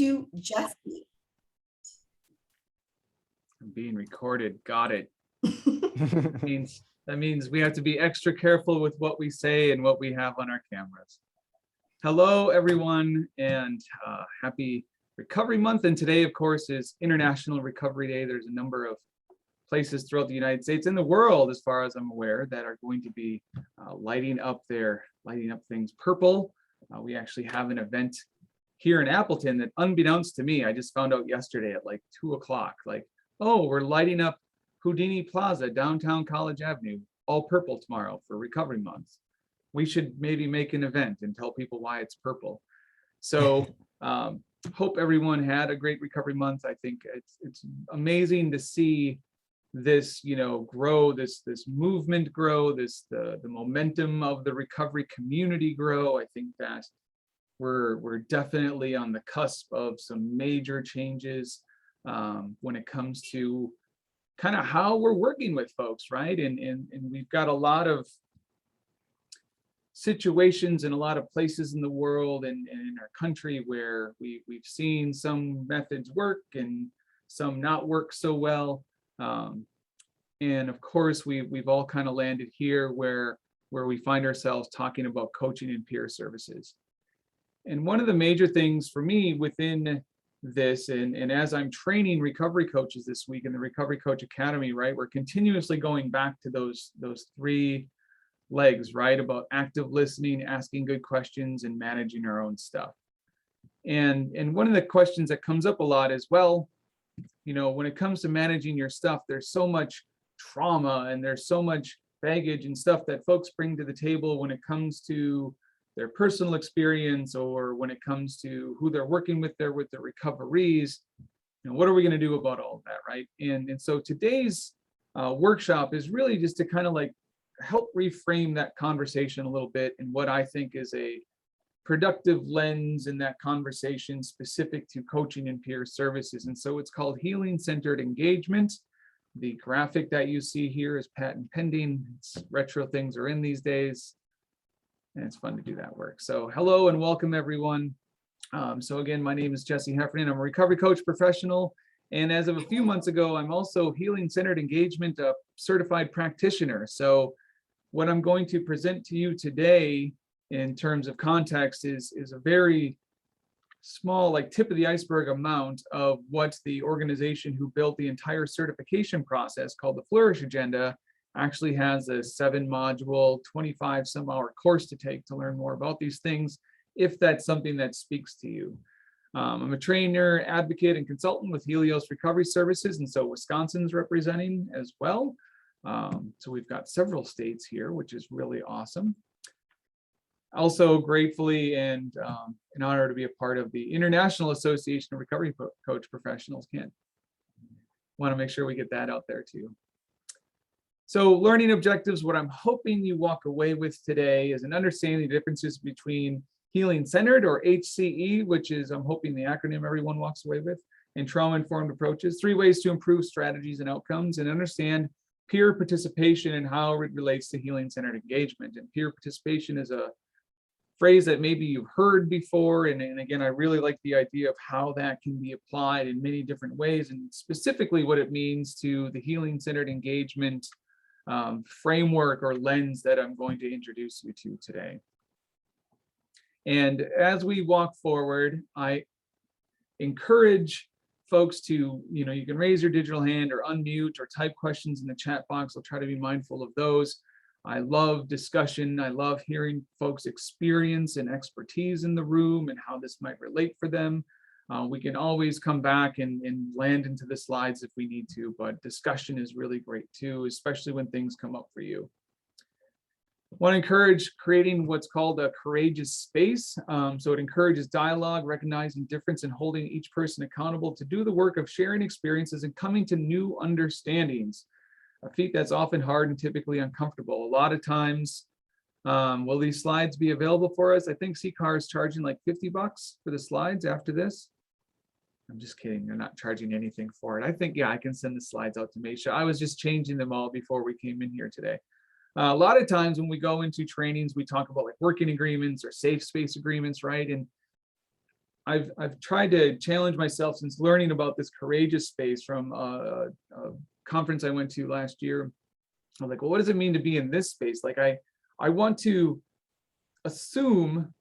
to Jesse. I'm being recorded. Got it. That means we have to be extra careful with what we say and what we have on our cameras. Hello, everyone, and happy Recovery Month. And today, of course, is International Recovery Day. There's a number of places throughout the United States and the world, as far as I'm aware, that are going to be lighting up things purple. We actually have an event here in Appleton that, unbeknownst to me, I just found out yesterday at like 2 o'clock. Like, oh, we're lighting up Houdini Plaza, downtown College Avenue, all purple tomorrow for Recovery Month. We should maybe make an event and tell people why it's purple. So hope everyone had a great Recovery Month. I think it's amazing to see this, grow, this movement grow, the momentum of the recovery community grow. I think that we're definitely on the cusp of some major changes when it comes to kind of how we're working with folks, right? And we've got a lot of situations in a lot of places in the world and in our country where we've seen some methods work and some not work so well. And of course, we've all kind of landed here where we find ourselves talking about coaching and peer services. And one of the major things for me within this, and as I'm training recovery coaches this week in the Recovery Coach Academy, right, we're continuously going back to those three legs, right, about active listening, asking good questions, and managing our own stuff. And one of the questions that comes up a lot is, well, when it comes to managing your stuff, there's so much trauma and there's so much baggage and stuff that folks bring to the table when it comes to their personal experience or when it comes to who they're working with their recoveries. What are we going to do about all of that, right? And so today's workshop is really just to kind of like help reframe that conversation a little bit and what I think is a productive lens in that conversation specific to coaching and peer services. And so it's called healing-centered engagement. The graphic that you see here is patent pending. Retro things are in these days, and it's fun to do that work. So hello and welcome, everyone. So again, my name is Jesse Heffernan. I'm a recovery coach professional. And as of a few months ago, I'm also healing-centered engagement certified practitioner. So what I'm going to present to you today in terms of context is a very small, like tip of the iceberg amount of what the organization who built the entire certification process called the Flourish Agenda actually has a 7-module, 25 some hour course to take to learn more about these things, if that's something that speaks to you. I'm a trainer, advocate, and consultant with Helios Recovery Services, and so Wisconsin's representing as well. So we've got several states here, which is really awesome. Also gratefully and an honor to be a part of the International Association of Recovery Coach Professionals. Want to make sure we get that out there too. So learning objectives, what I'm hoping you walk away with today is an understanding the differences between healing-centered, or HCE, which is, I'm hoping, the acronym everyone walks away with, and trauma-informed approaches, 3 ways to improve strategies and outcomes, and understand peer participation and how it relates to healing-centered engagement. And peer participation is a phrase that maybe you've heard before. And again, I really like the idea of how that can be applied in many different ways, and specifically what it means to the healing-centered engagement framework or lens that I'm going to introduce you to today. And as we walk forward, I encourage folks to, you can raise your digital hand or unmute or type questions in the chat box. I'll try to be mindful of those. I love discussion. I love hearing folks' experience and expertise in the room and how this might relate for them. We can always come back and land into the slides if we need to, but discussion is really great too, especially when things come up for you. I want to encourage creating what's called a courageous space. So it encourages dialogue, recognizing difference, and holding each person accountable to do the work of sharing experiences and coming to new understandings. A feat that's often hard and typically uncomfortable. A lot of times, will these slides be available for us? I think CCAR is charging like $50 for the slides after this. I'm just kidding. They're not charging anything for it. I think, yeah, I can send the slides out to Misha. I was just changing them all before we came in here today. A lot of times when we go into trainings, we talk about like working agreements or safe space agreements, right? And I've tried to challenge myself since learning about this courageous space from a conference I went to last year. I'm like, well, what does it mean to be in this space? Like I want to assume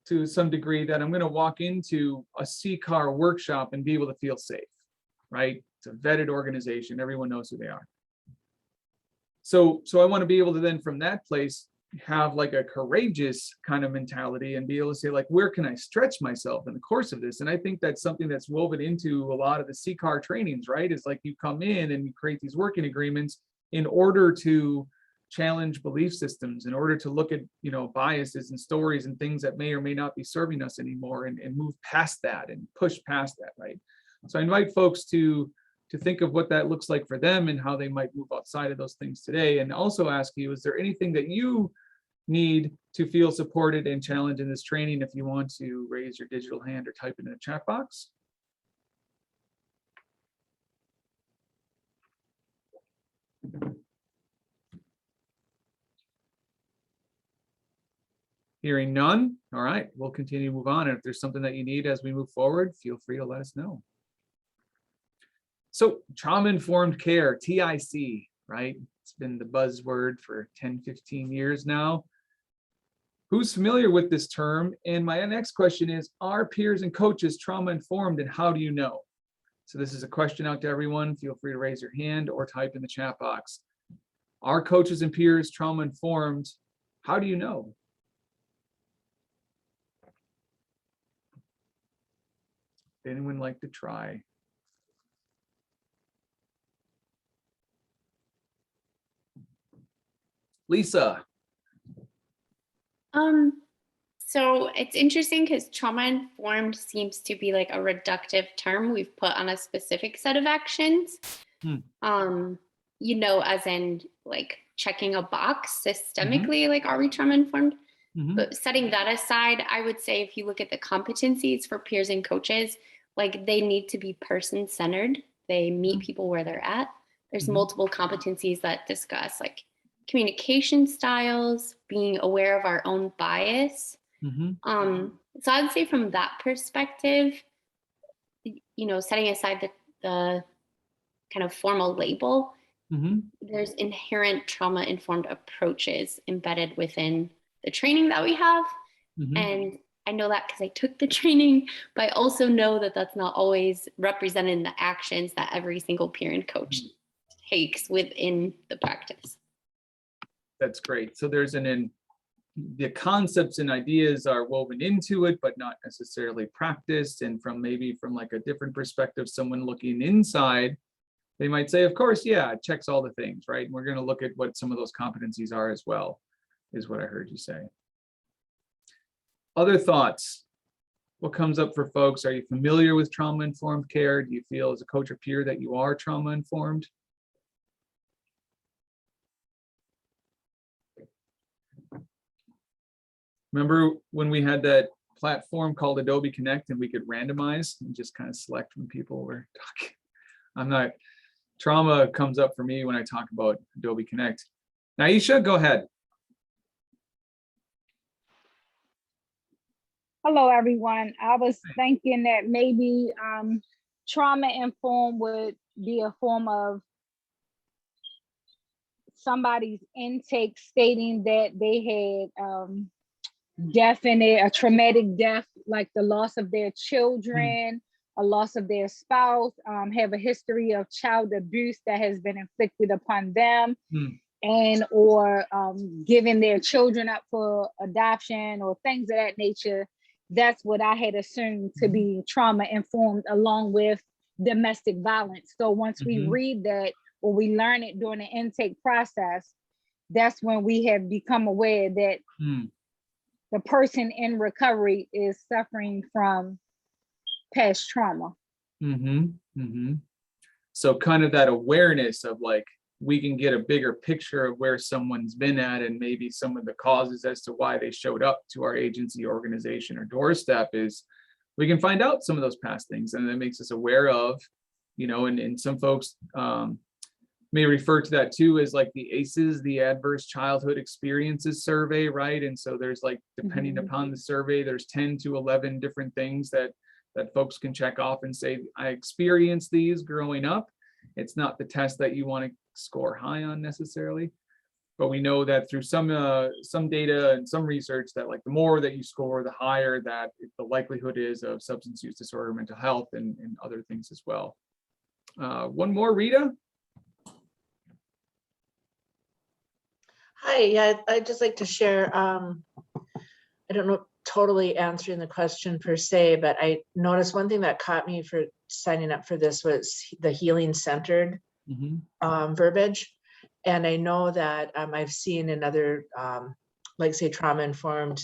to some degree that I'm going to walk into a CCAR workshop and be able to feel safe, right? It's a vetted organization. Everyone knows who they are. So I want to be able to then from that place have like a courageous kind of mentality and be able to say like, where can I stretch myself in the course of this? And I think that's something that's woven into a lot of the CCAR trainings, right? It's like you come in and you create these working agreements in order to challenge belief systems, in order to look at, you know, biases and stories and things that may or may not be serving us anymore, and move past that and push past that, right? So I invite folks to think of what that looks like for them and how they might move outside of those things today. And also ask you, is there anything that you need to feel supported and challenged in this training? If you want to raise your digital hand or type it in the chat box. Hearing none. All right, we'll continue to move on. And if there's something that you need as we move forward, feel free to let us know. So trauma-informed care, TIC, right? It's been the buzzword for 10, 15 years now. Who's familiar with this term? And my next question is, are peers and coaches trauma-informed, and how do you know? So this is a question out to everyone. Feel free to raise your hand or type in the chat box. Are coaches and peers trauma-informed? How do you know? Anyone like to try? Lisa. So it's interesting because trauma-informed seems to be like a reductive term we've put on a specific set of actions. You know, as in like checking a box systemically, like, are we trauma-informed? But setting that aside, I would say if you look at the competencies for peers and coaches, like they need to be person-centered. They meet people where they're at. There's multiple competencies that discuss like communication styles, being aware of our own bias. So I'd say from that perspective, you know, setting aside the kind of formal label, there's inherent trauma-informed approaches embedded within the training that we have. And I know that because I took the training, but I also know that that's not always represented in the actions that every single peer and coach takes within the practice. That's great. So there's the concepts and ideas are woven into it, but not necessarily practiced. And from like a different perspective, someone looking inside, they might say, of course, yeah, it checks all the things, right? And we're going to look at what some of those competencies are as well, is what I heard you say. Other thoughts? What comes up for folks? Are you familiar with trauma-informed care? Do you feel as a coach or peer that you are trauma-informed? Remember when we had that platform called Adobe Connect and we could randomize and just kind of select when people were talking? Trauma comes up for me when I talk about Adobe Connect. Naisha, go ahead. Hello, everyone. I was thinking that maybe trauma-informed would be a form of somebody's intake stating that they had a traumatic death, like the loss of their children, a loss of their spouse, have a history of child abuse that has been inflicted upon them, and or giving their children up for adoption or things of that nature. That's what I had assumed to be trauma-informed, along with domestic violence. So once we read that or we learn it during the intake process, that's when we have become aware that the person in recovery is suffering from past trauma. So kind of that awareness of like, we can get a bigger picture of where someone's been at and maybe some of the causes as to why they showed up to our agency, organization, or doorstep. Is we can find out some of those past things, and that makes us aware of, you know, and some folks may refer to that too as like the ACEs, the Adverse Childhood Experiences Survey, right? And so there's like, depending upon the survey, there's 10 to 11 different things that folks can check off and say, I experienced these growing up. It's not the test that you want to score high on necessarily, but we know that through some data and some research that like the more that you score, the higher that the likelihood is of substance use disorder, mental health, and other things as well. One more, Rita. Hi, yeah, I'd just like to share, I don't know, totally answering the question per se, but I noticed one thing that caught me for signing up for this was the healing centered verbiage. And I know that I've seen in other, like say trauma informed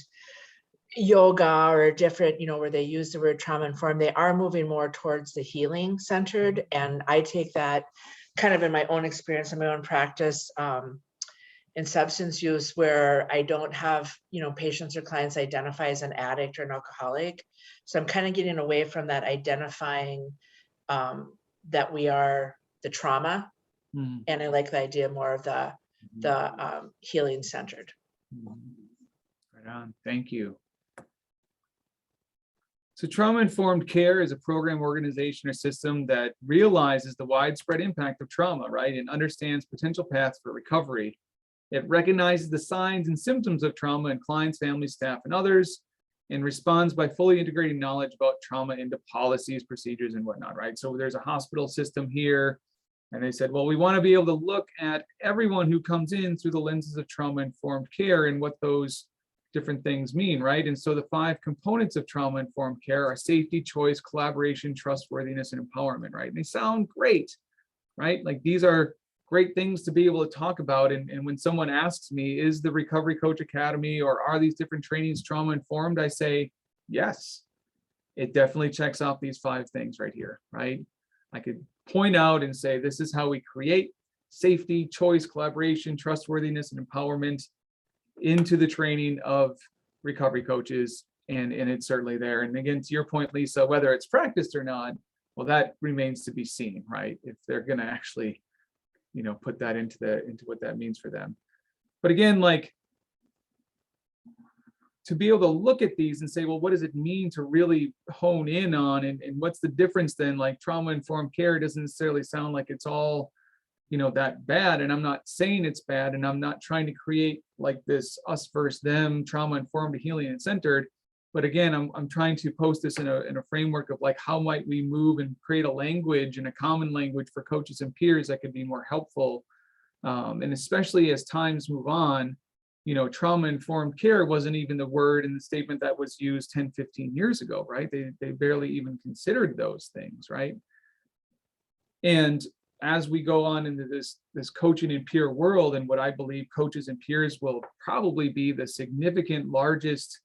yoga or different, where they use the word trauma informed, they are moving more towards the healing centered. And I take that kind of in my own experience, in my own practice, in substance use, where I don't have, patients or clients identify as an addict or an alcoholic. So I'm kind of getting away from that identifying that we are the trauma. And I like the idea more of the healing centered. Right on, thank you. So trauma-informed care is a program, organization, or system that realizes the widespread impact of trauma, right? And understands potential paths for recovery. It recognizes the signs and symptoms of trauma in clients, families, staff, and others, and responds by fully integrating knowledge about trauma into policies, procedures, and whatnot, right? So there's a hospital system here, and they said, well, we want to be able to look at everyone who comes in through the lenses of trauma-informed care and what those different things mean, right? And so the 5 components of trauma-informed care are safety, choice, collaboration, trustworthiness, and empowerment, right? And they sound great, right? Like these are great things to be able to talk about. And when someone asks me, is the Recovery Coach Academy or are these different trainings trauma informed? I say, yes, it definitely checks off these 5 things right here, right? I could point out and say, this is how we create safety, choice, collaboration, trustworthiness, and empowerment into the training of recovery coaches. And it's certainly there. And again, to your point, Lisa, whether it's practiced or not, well, that remains to be seen, right? If they're going to actually put that into what that means for them. But again, like to be able to look at these and say, well, what does it mean to really hone in on, and what's the difference then? Like trauma-informed care doesn't necessarily sound like it's all, that bad. And I'm not saying it's bad, and I'm not trying to create like this us versus them, trauma-informed to healing and centered. But again, I'm trying to post this in a framework of like, how might we move and create a language and a common language for coaches and peers that could be more helpful. And especially as times move on, trauma-informed care wasn't even the word in the statement that was used 10, 15 years ago, right? They barely even considered those things, right? And as we go on into this coaching and peer world, and what I believe coaches and peers will probably be the significant largest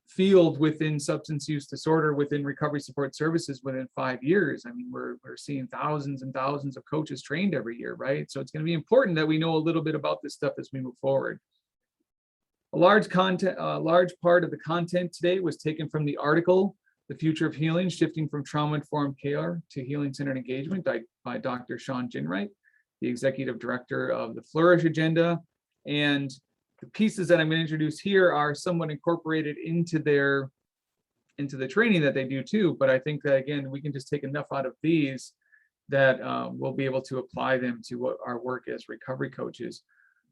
field within substance use disorder, within recovery support services within 5 years. I mean, we're seeing thousands and thousands of coaches trained every year, right? So it's going to be important that we know a little bit about this stuff as we move forward. A large part of the content today was taken from the article, The Future of Healing, Shifting from Trauma-Informed Care to Healing-Centered Engagement by Dr. Shawn Ginwright, the Executive Director of the Flourish Agenda. And the pieces that I'm going to introduce here are somewhat incorporated into the training that they do too. But I think that, again, we can just take enough out of these that we'll be able to apply them to what our work as recovery coaches.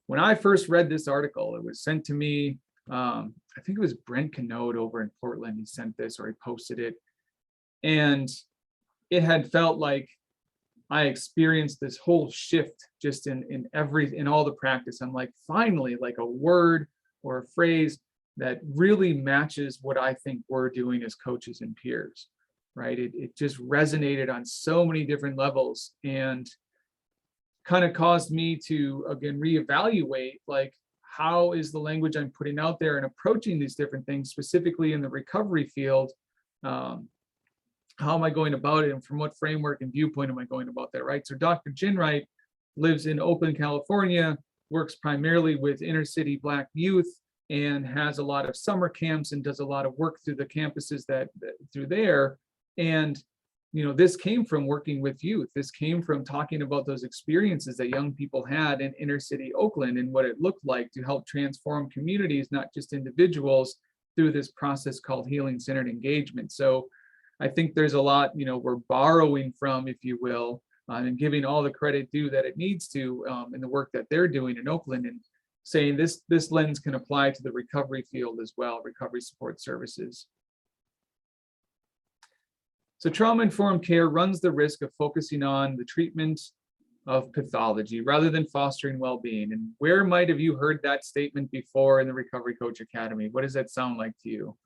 When I first read this article, it was sent to me, I think it was Brent Canode over in Portland. He sent this, or he posted it. And it had felt like I experienced this whole shift just in all the practice. I'm like, finally, like a word or a phrase that really matches what I think we're doing as coaches and peers, right? It just resonated on so many different levels, and kind of caused me to, again, reevaluate, like, how is the language I'm putting out there and approaching these different things, specifically in the recovery field, how am I going about it, and from what framework and viewpoint am I going about that, right? So Dr. Ginwright lives in Oakland, California, works primarily with inner city Black youth, and has a lot of summer camps and does a lot of work through the campuses through there. And, this came from working with youth. This came from talking about those experiences that young people had in inner city Oakland and what it looked like to help transform communities, not just individuals, through this process called healing-centered engagement. So I think there's a lot, we're borrowing from, if you will, and giving all the credit due that it needs to in the work that they're doing in Oakland, and saying this lens can apply to the recovery field as well, recovery support services. So trauma-informed care runs the risk of focusing on the treatment of pathology rather than fostering well-being. And where might have you heard that statement before in the Recovery Coach Academy? What does that sound like to you?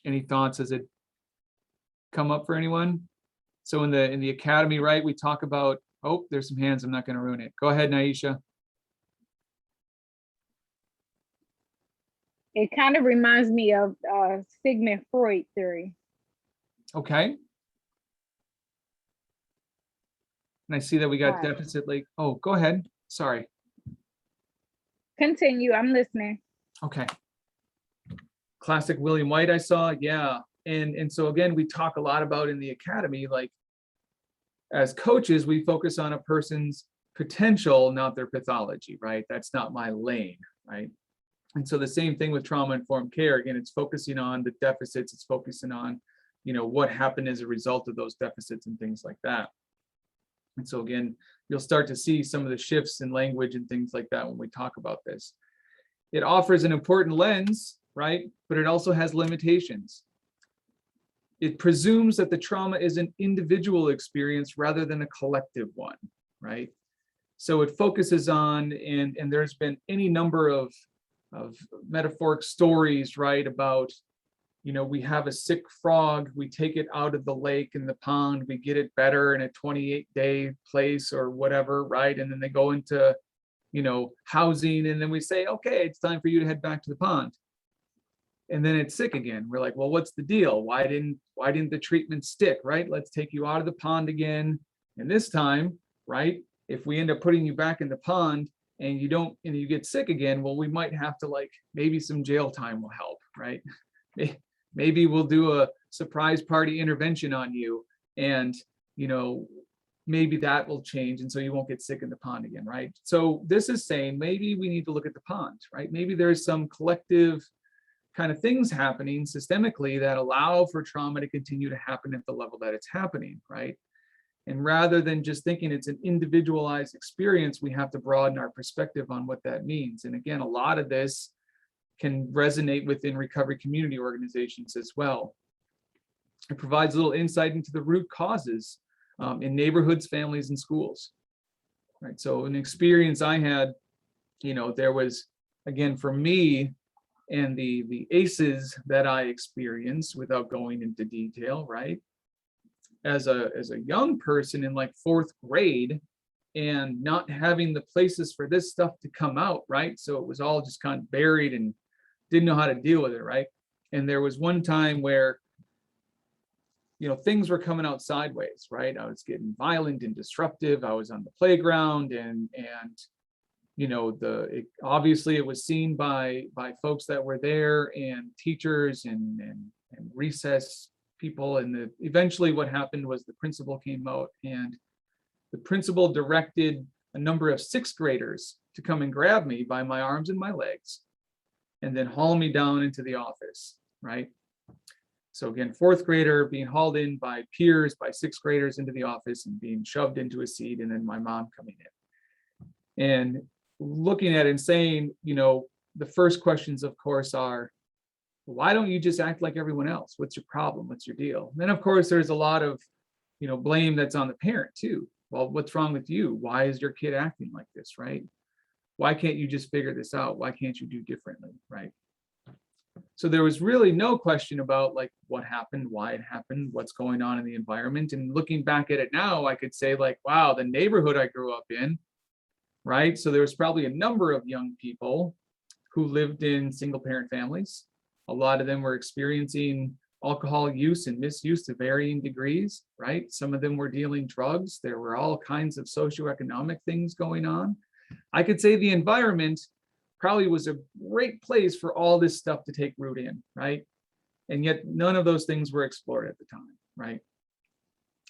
Any thoughts as it come up for anyone? So in the academy, right, we talk about, oh, there's some hands, I'm not going to ruin it. Go ahead, Naisha. It kind of reminds me of Sigmund Freud theory. Okay. And I see that we got Right. deficit, like, oh, go ahead. Sorry. Continue, I'm listening. Okay. Classic William White I saw, yeah. And so again, we talk a lot about in the academy, like as coaches, we focus on a person's potential, not their pathology, right? That's not my lane, right? And so the same thing with trauma-informed care. Again, it's focusing on the deficits, it's focusing on, what happened as a result of those deficits and things like that. And so again, you'll start to see some of the shifts in language and things like that when we talk about this. It offers an important lens, right? But it also has limitations. It presumes that the trauma is an individual experience rather than a collective one, right? So it focuses on, and there's been any number of metaphoric stories, right, about, we have a sick frog, we take it out of the lake and the pond, we get it better in a 28-day place or whatever, right? And then they go into, housing, and then we say, okay, it's time for you to head back to the pond. And then it's sick again. We're like, well, what's the deal? Why didn't the treatment stick, right? Let's take you out of the pond again. And this time, right, if we end up putting you back in the pond and you get sick again, well, we might have to, maybe some jail time will help, right? Maybe we'll do a surprise party intervention on you, and, maybe that will change. And so you won't get sick in the pond again, right? So this is saying maybe we need to look at the pond, right? Maybe there's some collective kind of things happening systemically that allow for trauma to continue to happen at the level that it's happening, right? And rather than just thinking it's an individualized experience, we have to broaden our perspective on what that means. And again, a lot of this can resonate within recovery community organizations as well. It provides a little insight into the root causes in neighborhoods, families, and schools, right? So an experience I had, there was, again, for me, and the ACEs that I experienced, without going into detail, right? As a young person in fourth grade, and not having the places for this stuff to come out, right? So it was all just kind of buried and didn't know how to deal with it, right? And there was one time where, things were coming out sideways, right? I was getting violent and disruptive. I was on the playground, and obviously it was seen by folks that were there, and teachers and recess people. And eventually what happened was the principal came out, and the principal directed a number of sixth graders to come and grab me by my arms and my legs and then haul me down into the office, right? So again, fourth grader being hauled in by peers, by sixth graders into the office and being shoved into a seat, and then my mom coming in. And looking at it and saying, the first questions, of course, are, why don't you just act like everyone else? What's your problem? What's your deal? And then, of course, there's a lot of, blame that's on the parent too. Well, what's wrong with you? Why is your kid acting like this, right? Why can't you just figure this out? Why can't you do differently, right? So there was really no question about what happened, why it happened, what's going on in the environment. And looking back at it now, I could say wow, the neighborhood I grew up in, right? So there was probably a number of young people who lived in single parent families. A lot of them were experiencing alcohol use and misuse to varying degrees, right? Some of them were dealing drugs. There were all kinds of socioeconomic things going on. I could say the environment probably was a great place for all this stuff to take root in, right? And yet none of those things were explored at the time, right?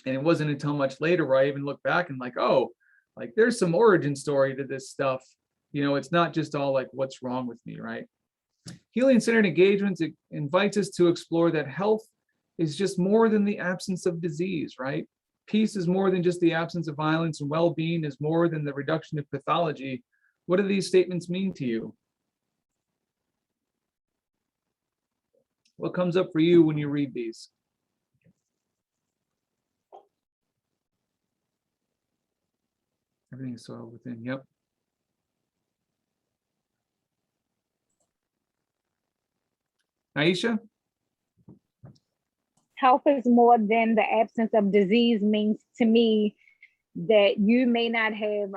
And it wasn't until much later where I even look back and like, oh, like there's some origin story to this stuff. You know, it's not just all like, what's wrong with me, right? Healing-centered engagements, it invites us to explore that health is just more than the absence of disease, right? Peace is more than just the absence of violence, and well-being is more than the reduction of pathology. What do these statements mean to you? What comes up for you when you read these? Everything is soil within, yep. Aisha? Health is more than the absence of disease means to me that you may not have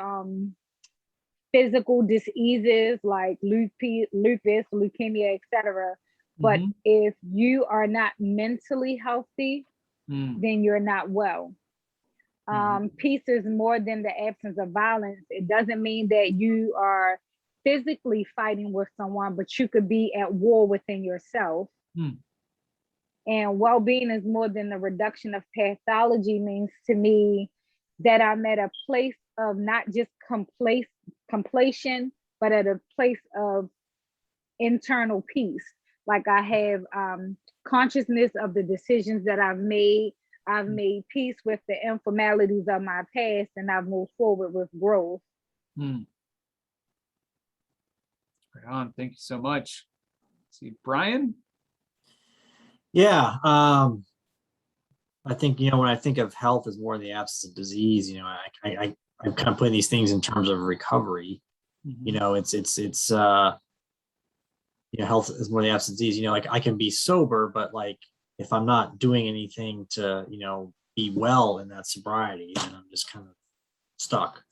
physical diseases like lupus, leukemia, etc. But if you are not mentally healthy, then you're not well. Peace is more than the absence of violence. It doesn't mean that you are physically fighting with someone, but you could be at war within yourself. And well-being is more than the reduction of pathology means to me that I'm at a place of not just completion, but at a place of internal peace. Like I have consciousness of the decisions that I've made. I've made peace with the informalities of my past, and I've moved forward with growth. Right on. Thank you so much. Let's see, Brian? Yeah. I think, when I think of health as more in the absence of disease, I'm kind of putting these things in terms of recovery. It's health is more the absence of disease. Like I can be sober, but like if I'm not doing anything to, be well in that sobriety, then I'm just kind of stuck.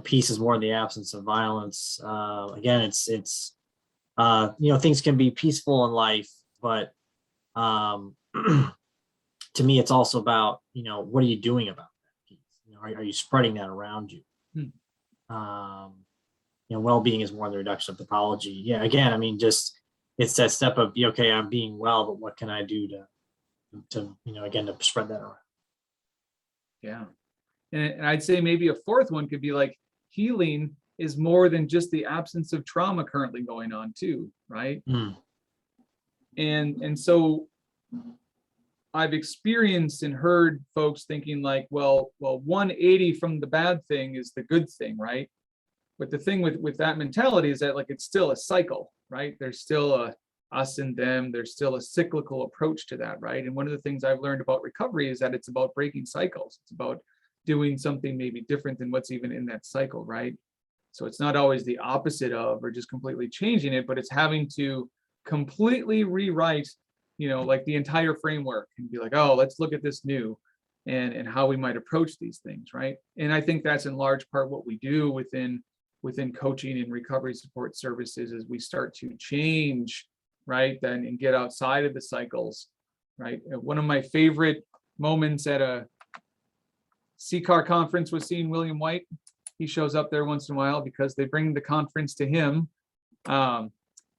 Peace is more in the absence of violence. Again, it's things can be peaceful in life, but to me, it's also about, what are you doing about that peace? Are you spreading that around you? Well-being is more the reduction of pathology. Yeah, again, I mean, just it's that step of, okay, I'm being well, but what can I do to again, to spread that around? Yeah. And I'd say maybe a fourth one could be like healing is more than just the absence of trauma currently going on too, right? And so I've experienced and heard folks thinking like, well, 180 from the bad thing is the good thing, right? But the thing with that mentality is that like it's still a cycle, right? There's still a us and them. There's still a cyclical approach to that, right? And one of the things I've learned about recovery is that it's about breaking cycles. It's about doing something maybe different than what's even in that cycle, right? So it's not always the opposite of or just completely changing it, but it's having to completely rewrite, like the entire framework and be like, oh, let's look at this new and how we might approach these things, right? And I think that's in large part what we do within coaching and recovery support services is we start to change, right? Then and get outside of the cycles, right? One of my favorite moments at a CCAR conference was seeing William White. He shows up there once in a while because they bring the conference to him.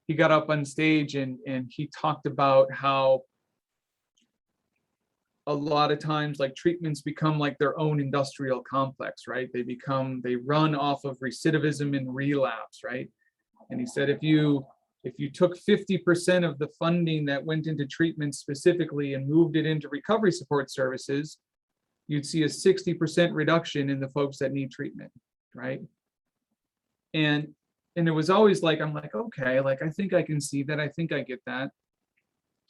He got up on stage and he talked about how a lot of times like treatments become like their own industrial complex, right? They run off of recidivism and relapse, right? And he said, if you took 50% of the funding that went into treatment specifically and moved it into recovery support services, you'd see a 60% reduction in the folks that need treatment, right? And it was always like, I'm like, okay, like I think I can see that. I think I get that.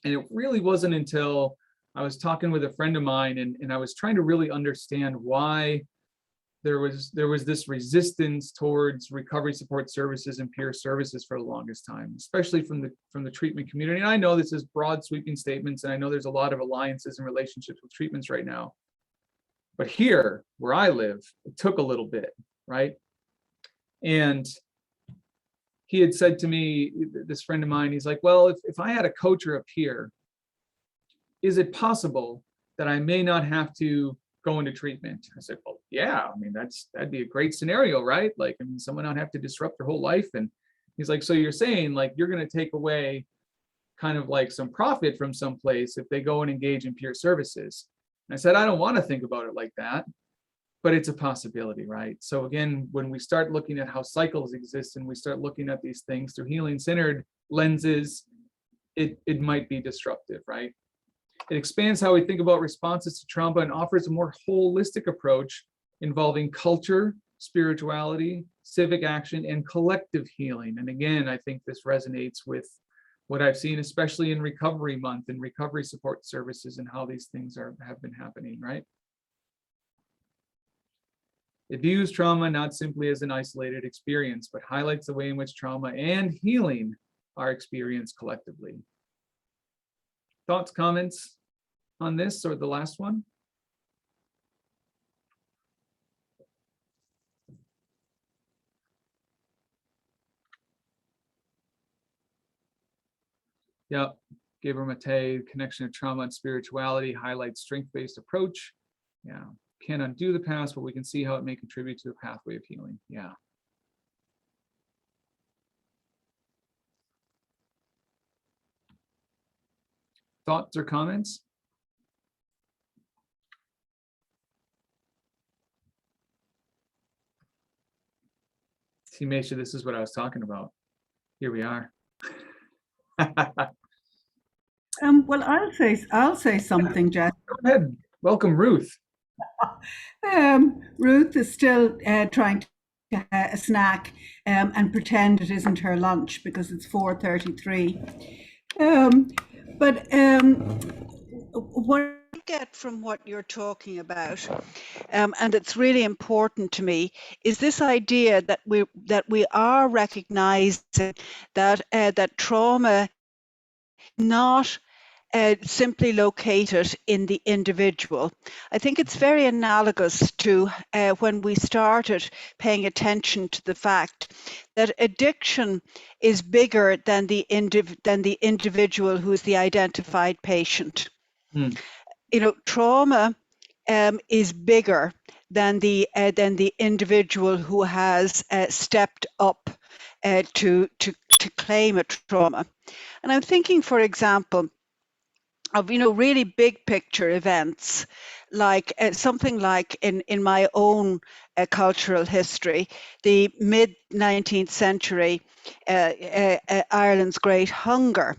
And it really wasn't until I was talking with a friend of mine and I was trying to really understand why there was this resistance towards recovery support services and peer services for the longest time, especially from the treatment community. And I know this is broad sweeping statements, and I know there's a lot of alliances and relationships with treatments right now. But here, where I live, it took a little bit, right? And he had said to me, this friend of mine, he's like, well, if I had a coach or a peer is it possible that I may not have to go into treatment? I said, well, yeah, I mean, that'd be a great scenario, right? Like, I mean, someone not have to disrupt their whole life. And he's like, so you're saying like you're going to take away kind of like some profit from someplace if they go and engage in peer services? And I said, I don't want to think about it like that, but it's a possibility, right? So again, when we start looking at how cycles exist and we start looking at these things through healing-centered lenses, it might be disruptive, right? It expands how we think about responses to trauma and offers a more holistic approach involving culture, spirituality, civic action, and collective healing. And again, I think this resonates with what I've seen, especially in Recovery Month and recovery support services and how these things have been happening, right? It views trauma not simply as an isolated experience, but highlights the way in which trauma and healing are experienced collectively. Thoughts, comments on this or the last one? Yep, Gabriel Mate, connection of trauma and spirituality highlights strength-based approach. Yeah, can't undo the past, but we can see how it may contribute to a pathway of healing. Yeah. Thoughts or comments? See, Mesha, this is what I was talking about. Here we are. Well, I'll say something, Jess. Go ahead. Welcome, Ruth. Ruth is still trying to have a snack and pretend it isn't her lunch because it's 4:33. What I get from what you're talking about, and it's really important to me, is this idea that we are recognizing that that trauma not simply located in the individual. I think it's very analogous to when we started paying attention to the fact that addiction is bigger than the individual who is the identified patient. You know, trauma is bigger than the individual who has stepped up to claim a trauma. And I'm thinking, for example, of really big picture events, like something like in my own cultural history, the mid 19th century Ireland's Great Hunger,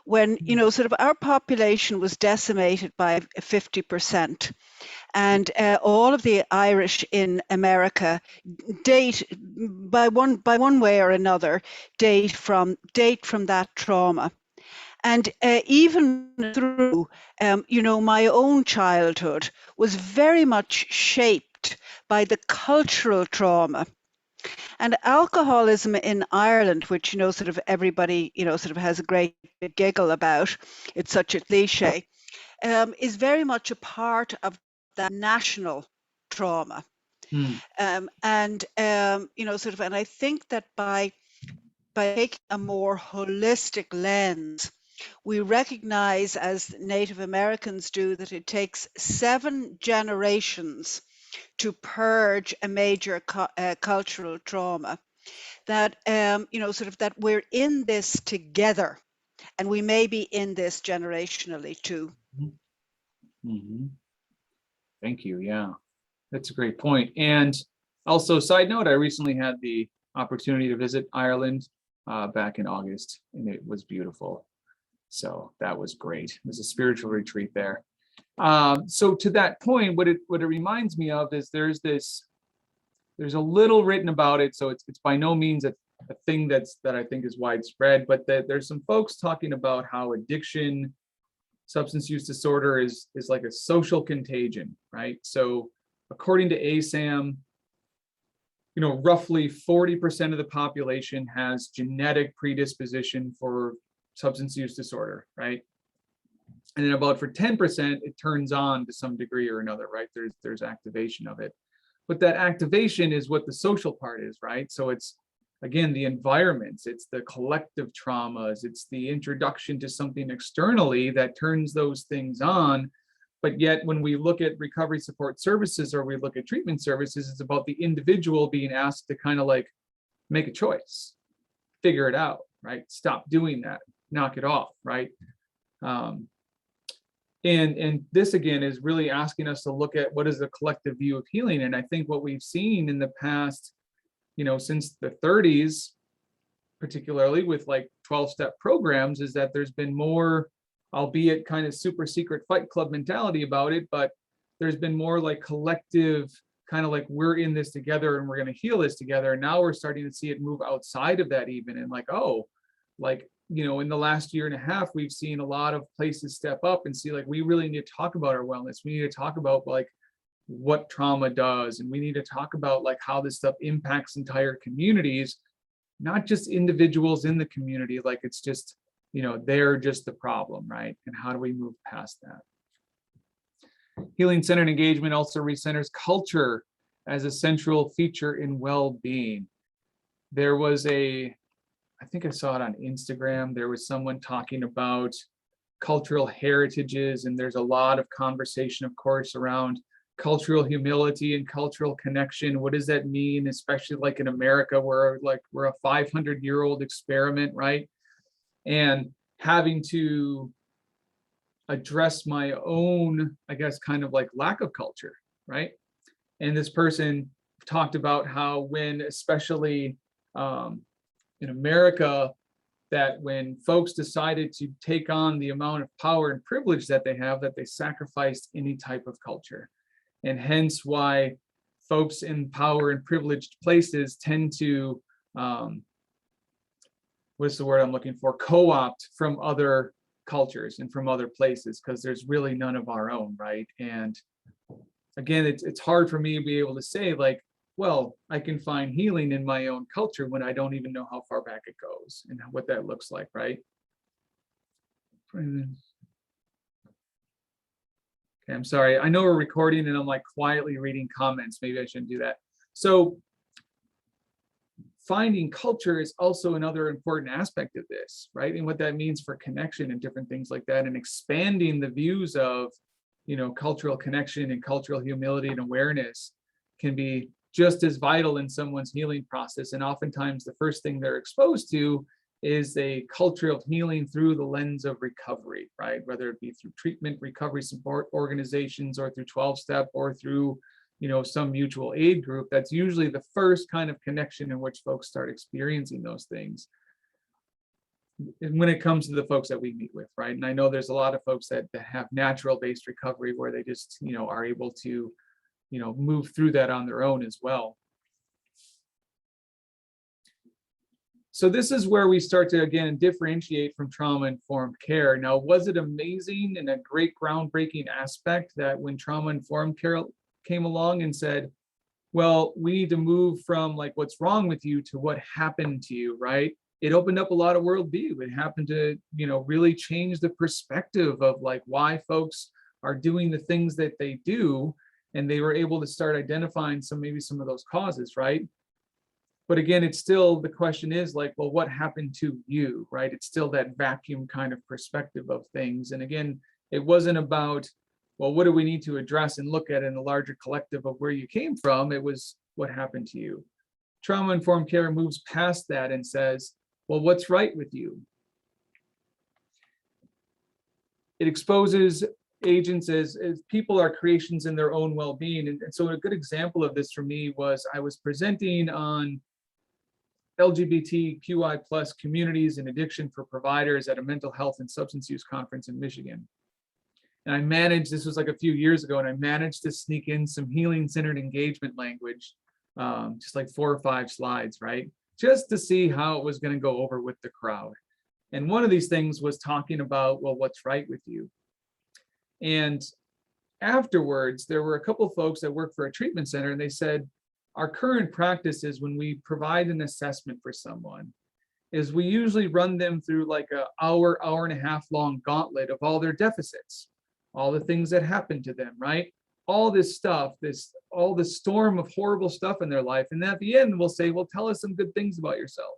when sort of our population was decimated by 50%, and all of the Irish in America date by one way or another date from that trauma. And even through, my own childhood was very much shaped by the cultural trauma. And alcoholism in Ireland, which, sort of everybody, sort of has a great giggle about, it's such a cliche, is very much a part of that national trauma. And I think that by taking a more holistic lens, we recognize, as Native Americans do, that it takes 7 generations to purge a major cultural trauma. That that we're in this together, and we may be in this generationally too. Thank you. Yeah, that's a great point. And also, side note, I recently had the opportunity to visit Ireland back in August, and it was beautiful. So that was great. It was a spiritual retreat there. So to that point, what it reminds me of is there's a little written about it. So it's by no means a thing that I think is widespread, but there's some folks talking about how addiction, substance use disorder is like a social contagion, right? So according to ASAM, roughly 40% of the population has genetic predisposition for substance use disorder, right? And then about for 10%, it turns on to some degree or another, right? There's activation of it. But that activation is what the social part is, right? So it's again, the environments, it's the collective traumas, it's the introduction to something externally that turns those things on. But yet when we look at recovery support services or we look at treatment services, it's about the individual being asked to kind of like make a choice, figure it out, right? Stop doing that, knock it off, right? And this again is really asking us to look at what is the collective view of healing. And I think what we've seen in the past, since the 30s, particularly with like 12-step programs, is that there's been more, albeit kind of super secret Fight Club mentality about it, but there's been more like collective, kind of like we're in this together and we're going to heal this together. And now we're starting to see it move outside of that even, and like, oh, like, in the last year and a half, we've seen a lot of places step up and see like, we really need to talk about our wellness. We need to talk about like what trauma does, and we need to talk about like how this stuff impacts entire communities, not just individuals in the community. Like it's just, they're just the problem, right? And how do we move past that? Healing-centered engagement also recenters culture as a central feature in well-being. There was I think I saw it on Instagram. There was someone talking about cultural heritages, and there's a lot of conversation, of course, around cultural humility and cultural connection. What does that mean, especially like in America, where we're a 500-year-old experiment, right? And having to address my own, I guess, kind of like lack of culture, right? And this person talked about how when, especially in America, that when folks decided to take on the amount of power and privilege that they have, that they sacrificed any type of culture. And hence why folks in power and privileged places tend to, what's the word I'm looking for? Co-opt from other cultures and from other places, because there's really none of our own, right? And again, it's hard for me to be able to say like, well, I can find healing in my own culture when I don't even know how far back it goes and what that looks like, right? Okay, I'm sorry. I know we're recording and I'm like quietly reading comments. Maybe I shouldn't do that. So finding culture is also another important aspect of this, right? And what that means for connection and different things like that, and expanding the views of, cultural connection and cultural humility and awareness can be just as vital in someone's healing process. And oftentimes the first thing they're exposed to is a culture of healing through the lens of recovery, right? Whether it be through treatment, recovery support organizations, or through 12-step, or through, some mutual aid group. That's usually the first kind of connection in which folks start experiencing those things. And when it comes to the folks that we meet with, right? And I know there's a lot of folks that have natural based recovery where they just, are able to, move through that on their own as well. So this is where we start to, again, differentiate from trauma-informed care. Now, was it amazing and a great groundbreaking aspect that when trauma-informed care came along and said, well, we need to move from like what's wrong with you to what happened to you, right? It opened up a lot of worldview. It happened to, really change the perspective of like why folks are doing the things that they do. And they were able to start identifying maybe some of those causes, right? But again, it's still, the question is like, well, what happened to you, right? It's still that vacuum kind of perspective of things. And again, it wasn't about, well, what do we need to address and look at in the larger collective of where you came from? It was what happened to you. Trauma-informed care moves past that and says, well, what's right with you? It exposes agents as people are creations in their own well-being. And so a good example of this for me was I was presenting on LGBTQI plus communities and addiction for providers at a mental health and substance use conference in Michigan. And I managed, this was like a few years ago, and I managed to sneak in some healing-centered engagement language, just like 4 or 5 slides, right? Just to see how it was going to go over with the crowd. And one of these things was talking about, well, what's right with you? And afterwards, there were a couple of folks that work for a treatment center, and they said, our current practice is when we provide an assessment for someone, is we usually run them through like an hour and a half long gauntlet of all their deficits, all the things that happened to them, right? all this stuff, all the storm of horrible stuff in their life. And at the end, we'll say, well, tell us some good things about yourself.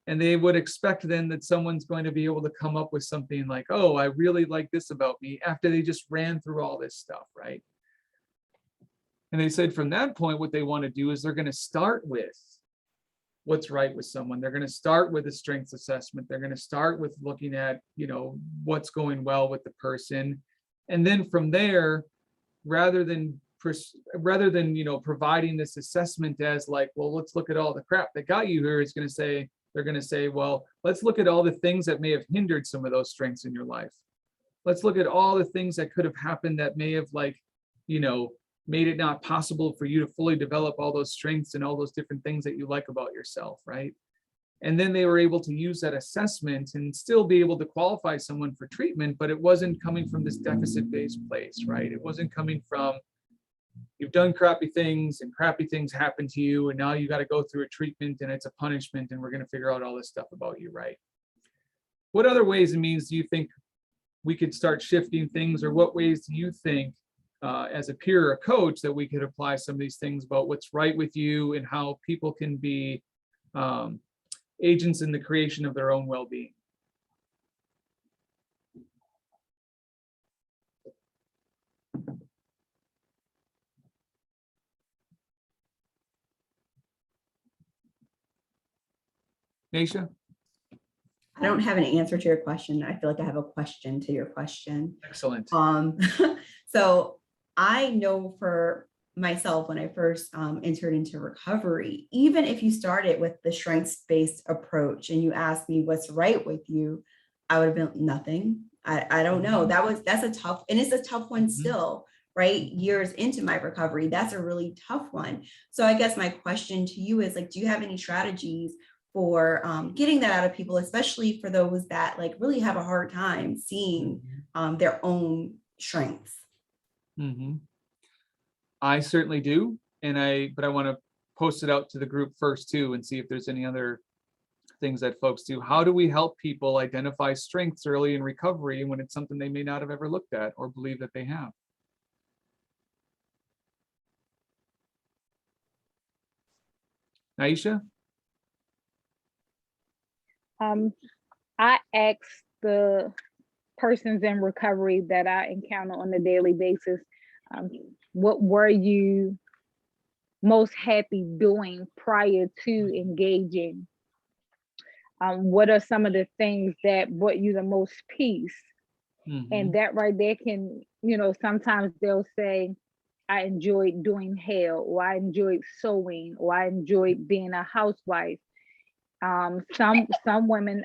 And they would expect then that someone's going to be able to come up with something like, oh, I really like this about me, after they just ran through all this stuff, right? And they said from that point, what they want to do is they're going to start with what's right with someone. They're going to start with a strengths assessment. They're going to start with looking at, what's going well with the person. And then from there, rather than providing this assessment as like, well, let's look at all the crap that got you here, they're going to say, well, let's look at all the things that may have hindered some of those strengths in your life. Let's look at all the things that could have happened that may have made it not possible for you to fully develop all those strengths and all those different things that you like about yourself, right? And then they were able to use that assessment and still be able to qualify someone for treatment, but it wasn't coming from this deficit-based place, right? It wasn't coming from, you've done crappy things and crappy things happen to you, and now you got to go through a treatment and it's a punishment and we're going to figure out all this stuff about you, right? What other ways and means do you think we could start shifting things, or what ways do you think as a peer or a coach that we could apply some of these things about what's right with you and how people can be agents in the creation of their own well-being? Naisha? I don't have an answer to your question. I feel like I have a question to your question. Excellent. So I know for myself, when I first entered into recovery, even if you started with the strengths-based approach and you asked me what's right with you, I would have been nothing. I don't know. That's a tough, and it's a tough one still, right? Years into my recovery, that's a really tough one. So I guess my question to you is, like, do you have any strategies for getting that out of people, especially for those that really have a hard time seeing their own strengths? Mm-hmm. I certainly do. But I want to post it out to the group first too, and see if there's any other things that folks do. How do we help people identify strengths early in recovery when it's something they may not have ever looked at or believe that they have? Aisha? I ask the persons in recovery that I encounter on a daily basis, what were you most happy doing prior to engaging? What are some of the things that brought you the most peace? Mm-hmm. And that right there can, sometimes they'll say, I enjoyed doing hair, or I enjoyed sewing, or I enjoyed being a housewife. Some women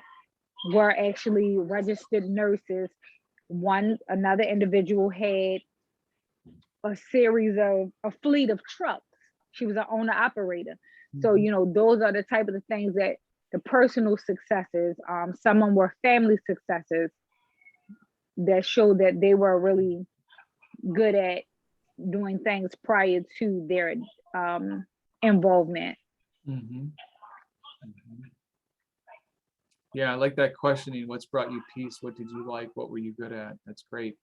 were actually registered nurses. Another individual had a fleet of trucks. She was an owner operator. So, those are the type of the things that the personal successes, some were family successes that show that they were really good at doing things prior to their involvement. Mm-hmm. Mm-hmm. Yeah, I like that questioning. What's brought you peace? What did you like? What were you good at? That's great.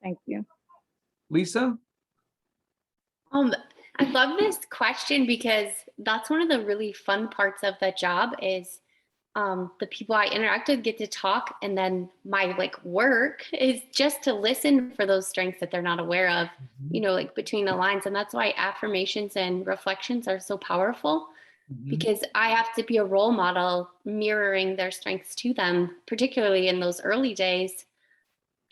Thank you. Lisa? I love this question because that's one of the really fun parts of the job is the people I interact with get to talk, and then my work is just to listen for those strengths that they're not aware of, between the lines. And that's why affirmations and reflections are so powerful, because I have to be a role model mirroring their strengths to them, particularly in those early days.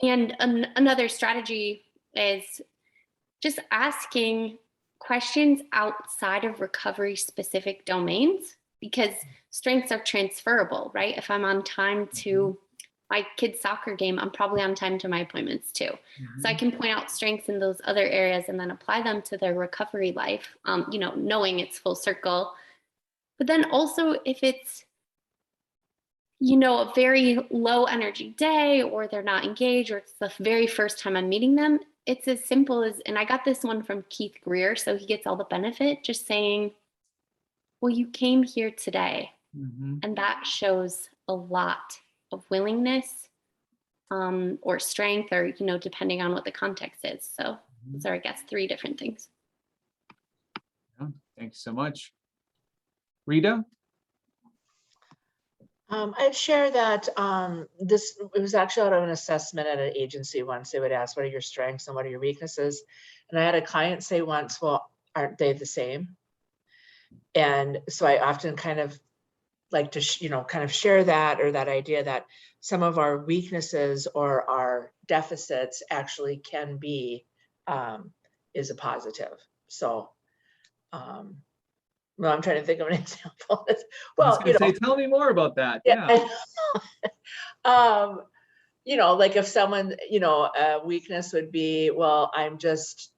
And another strategy is just asking questions outside of recovery specific domains, because strengths are transferable, right? If I'm on time to my kid's soccer game, I'm probably on time to my appointments too. So I can point out strengths in those other areas and then apply them to their recovery life, knowing it's full circle. But then also if it's, a very low energy day, or they're not engaged, or it's the very first time I'm meeting them, it's as simple as, and I got this one from Keith Greer, so he gets all the benefit, just saying, well, you came here today. And that shows a lot of willingness or strength, or, you know, depending on what the context is. So those are, I guess, 3 different things. Yeah, thanks so much. Rita? I'd share that it was actually out of an assessment at an agency once. They would ask, what are your strengths and what are your weaknesses? And I had a client say once, well, aren't they the same? And so I often kind of like to, kind of share that, or that idea that some of our weaknesses or our deficits actually can be, is a positive. So, well, I'm trying to think of an example. Well, Say, tell me more about that. Yeah. Like if someone, a weakness would be, well, I'm just,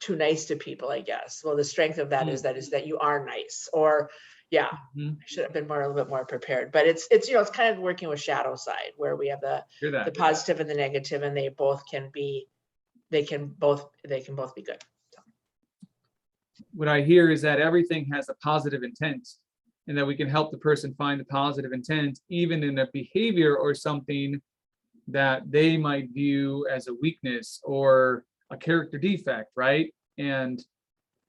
too nice to people, I guess. Well, the strength of that is that you are nice, or I should have been a little bit more prepared. But it's it's kind of working with shadow side, where we have the positive and the negative, and they can both be good. So. What I hear is that everything has a positive intent, and that we can help the person find the positive intent, even in a behavior or something that they might view as a weakness or a character defect, right? And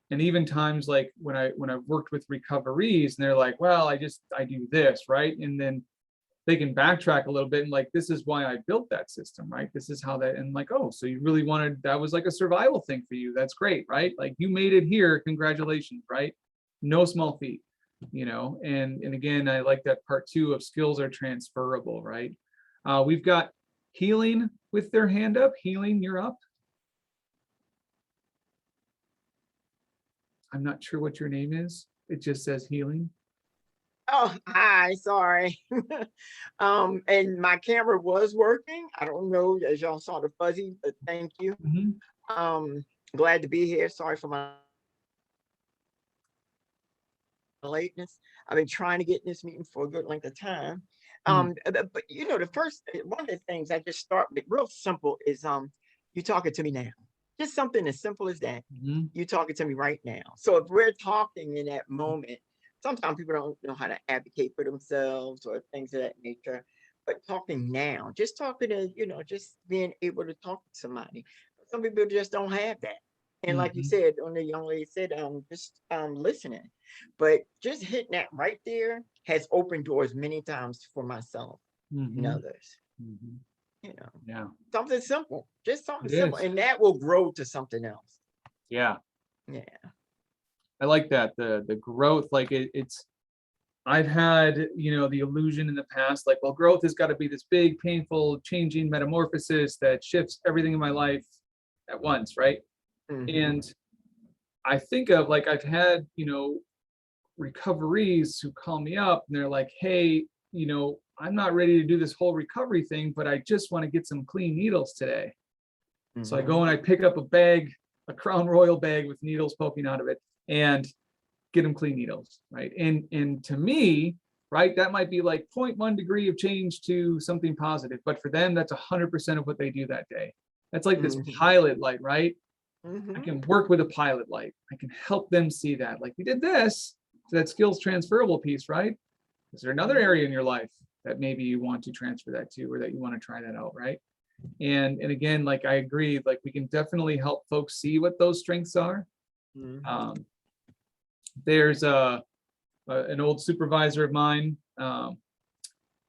even times like when I've worked with recoveries, and they're like, well, I do this, right? And then they can backtrack a little bit and like, this is why I built that system, right? This is how that, and like, oh, so you really wanted, that was like a survival thing for you. That's great, right? Like you made it here, congratulations, right? No small feat, and again, I like that part 2 of skills are transferable, right? We've got Healing with their hand up. Healing, you're up. I'm not sure what your name is. It just says Healing. Oh, hi, sorry. And my camera was working. I don't know, as y'all saw the fuzzy, but thank you. Glad to be here. Sorry for my lateness. I've been trying to get in this meeting for a good length of time. But the first one of the things I just start with real simple is you talking to me now. Just something as simple as that. You talking to me right now. So if we're talking in that moment, sometimes people don't know how to advocate for themselves or things of that nature. But talking now, just talking to, just being able to talk to somebody. Some people just don't have that. And like you said, when the young lady said, just listening. But just hitting that right there has opened doors many times for myself and others. Something simple, just something simple, and that will grow to something else. Yeah. I like that, the growth. Like it's I've had the illusion in the past, like, well, growth has got to be this big, painful, changing metamorphosis that shifts everything in my life at once, right? And I think of, like, I've had recoveries who call me up and they're like, hey, I'm not ready to do this whole recovery thing, but I just want to get some clean needles today. So I go and I pick up a bag, a Crown Royal bag with needles poking out of it, and get them clean needles, right? And to me, right, that might be like 0.1 degree of change to something positive, but for them, that's 100% of what they do that day. That's like this pilot light, right? I can work with a pilot light. I can help them see that, like, we did this, so that skills transferable piece, right? Is there another area in your life that maybe you want to transfer that to, or that you want to try that out, right? And again, like, I agree, like, we can definitely help folks see what those strengths are. There's an old supervisor of mine.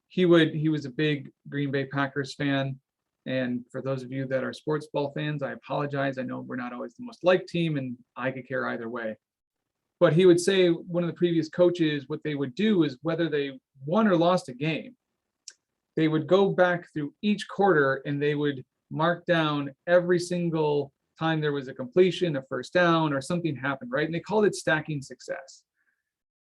He was a big Green Bay Packers fan. And for those of you that are sports ball fans, I apologize. I know we're not always the most liked team, and I could care either way. But he would say one of the previous coaches, what they would do is, whether they won or lost a game, they would go back through each quarter and they would mark down every single time there was a completion, a first down, or something happened, right? And they called it stacking success.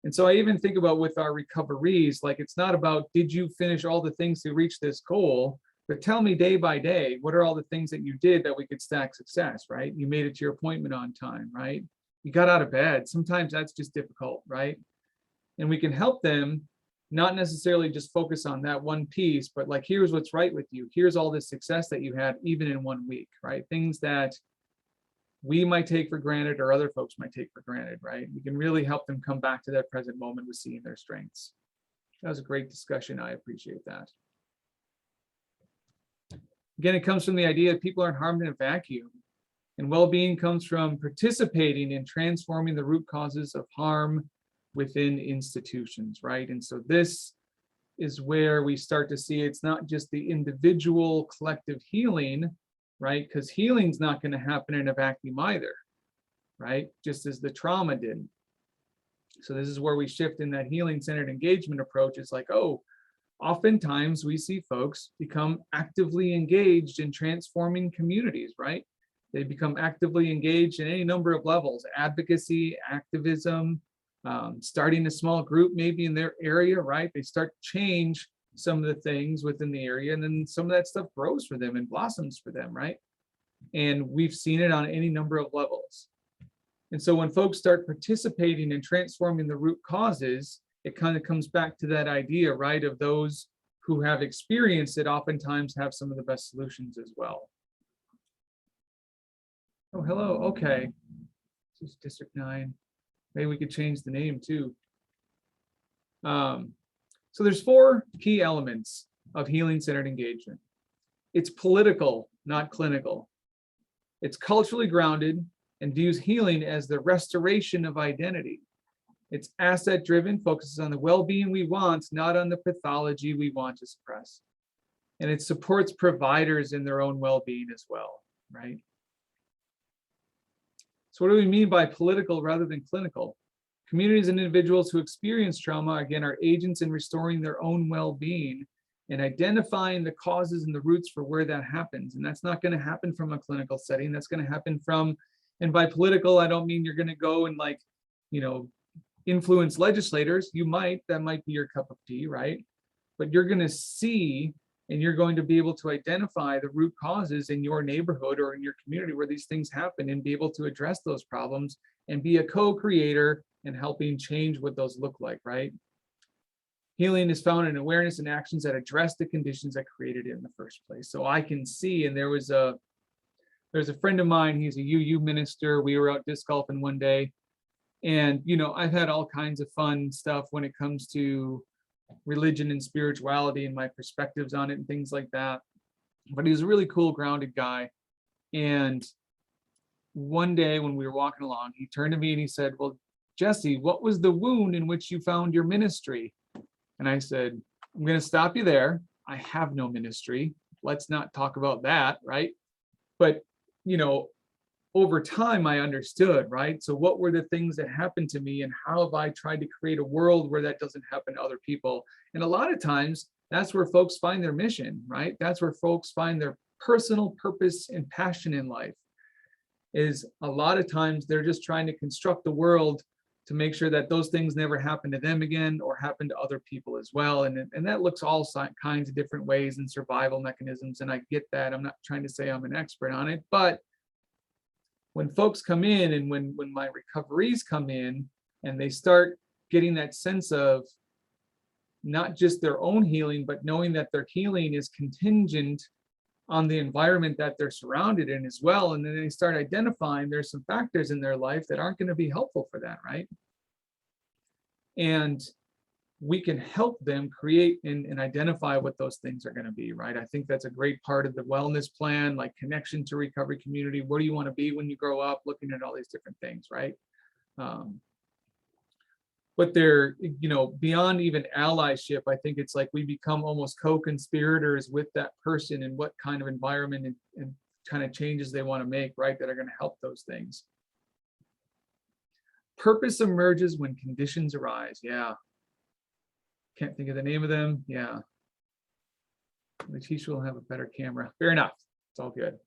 And so I even think about with our recoveries, like, it's not about, did you finish all the things to reach this goal, but tell me day by day, what are all the things that you did that we could stack success, right? You made it to your appointment on time, right? You got out of bed. Sometimes that's just difficult, right? And we can help them not necessarily just focus on that one piece, but like, here's what's right with you. Here's all the success that you had, even in 1 week, right? Things that we might take for granted, or other folks might take for granted, right? We can really help them come back to that present moment with seeing their strengths. That was a great discussion. I appreciate that. Again, it comes from the idea that people aren't harmed in a vacuum. And well-being comes from participating in transforming the root causes of harm within institutions, right? And so this is where we start to see it's not just the individual collective healing, right? Because healing's not going to happen in a vacuum either, right? Just as the trauma didn't. So this is where we shift in that healing-centered engagement approach. It's like, oh, oftentimes we see folks become actively engaged in transforming communities, right? They become actively engaged in any number of levels: advocacy, activism, starting a small group maybe in their area, right? They start to change some of the things within the area, and then some of that stuff grows for them and blossoms for them, right? And we've seen it on any number of levels. And so when folks start participating in transforming the root causes, it kind of comes back to that idea, right, of those who have experienced it oftentimes have some of the best solutions as well. Oh, hello. Okay. This is District 9. Maybe we could change the name too. So there's 4 key elements of healing-centered engagement. It's political, not clinical. It's culturally grounded and views healing as the restoration of identity. It's asset-driven, focuses on the well-being we want, not on the pathology we want to suppress. And it supports providers in their own well-being as well, right? So what do we mean by political rather than clinical? Communities and individuals who experience trauma, again, are agents in restoring their own well-being and identifying the causes and the roots for where that happens. And that's not going to happen from a clinical setting. That's going to happen from, and by political, I don't mean you're going to go and like, you know, influence legislators. You might, that might be your cup of tea, right? But you're going to see and you're going to be able to identify the root causes in your neighborhood or in your community where these things happen and be able to address those problems and be a co-creator and helping change what those look like, right? Healing is found in awareness and actions that address the conditions that created it in the first place. So I can see, and there's a friend of mine, he's a UU minister. We were out disc golfing one day, and you know, I've had all kinds of fun stuff when it comes to religion and spirituality and my perspectives on it and things like that. But he's a really cool, grounded guy. And one day when we were walking along, he turned to me and he said, "Well, Jesse, what was the wound in which you found your ministry?" And I said, "I'm going to stop you there. I have no ministry. Let's not talk about that, right?" But, you know, over time, I understood, right? So what were the things that happened to me and how have I tried to create a world where that doesn't happen to other people? And a lot of times, that's where folks find their mission, right? That's where folks find their personal purpose and passion in life. Is a lot of times they're just trying to construct the world to make sure that those things never happen to them again or happen to other people as well. And that looks all kinds of different ways and survival mechanisms. And I get that. I'm not trying to say I'm an expert on it, but when folks come in and when my recoveries come in and they start getting that sense of not just their own healing, but knowing that their healing is contingent on the environment that they're surrounded in as well. And then they start identifying there's some factors in their life that aren't going to be helpful for that, right? And we can help them create and identify what those things are going to be, right? I think that's a great part of the wellness plan, like connection to recovery community. Where do you want to be when you grow up? Looking at all these different things, right? But they're, you know, beyond even allyship, I think it's like we become almost co-conspirators with that person and what kind of environment and kind of changes they want to make, right? That are going to help those things. Purpose emerges when conditions arise. Yeah. Can't think of the name of them. Yeah. Letitia will have a better camera. Fair enough. It's all good.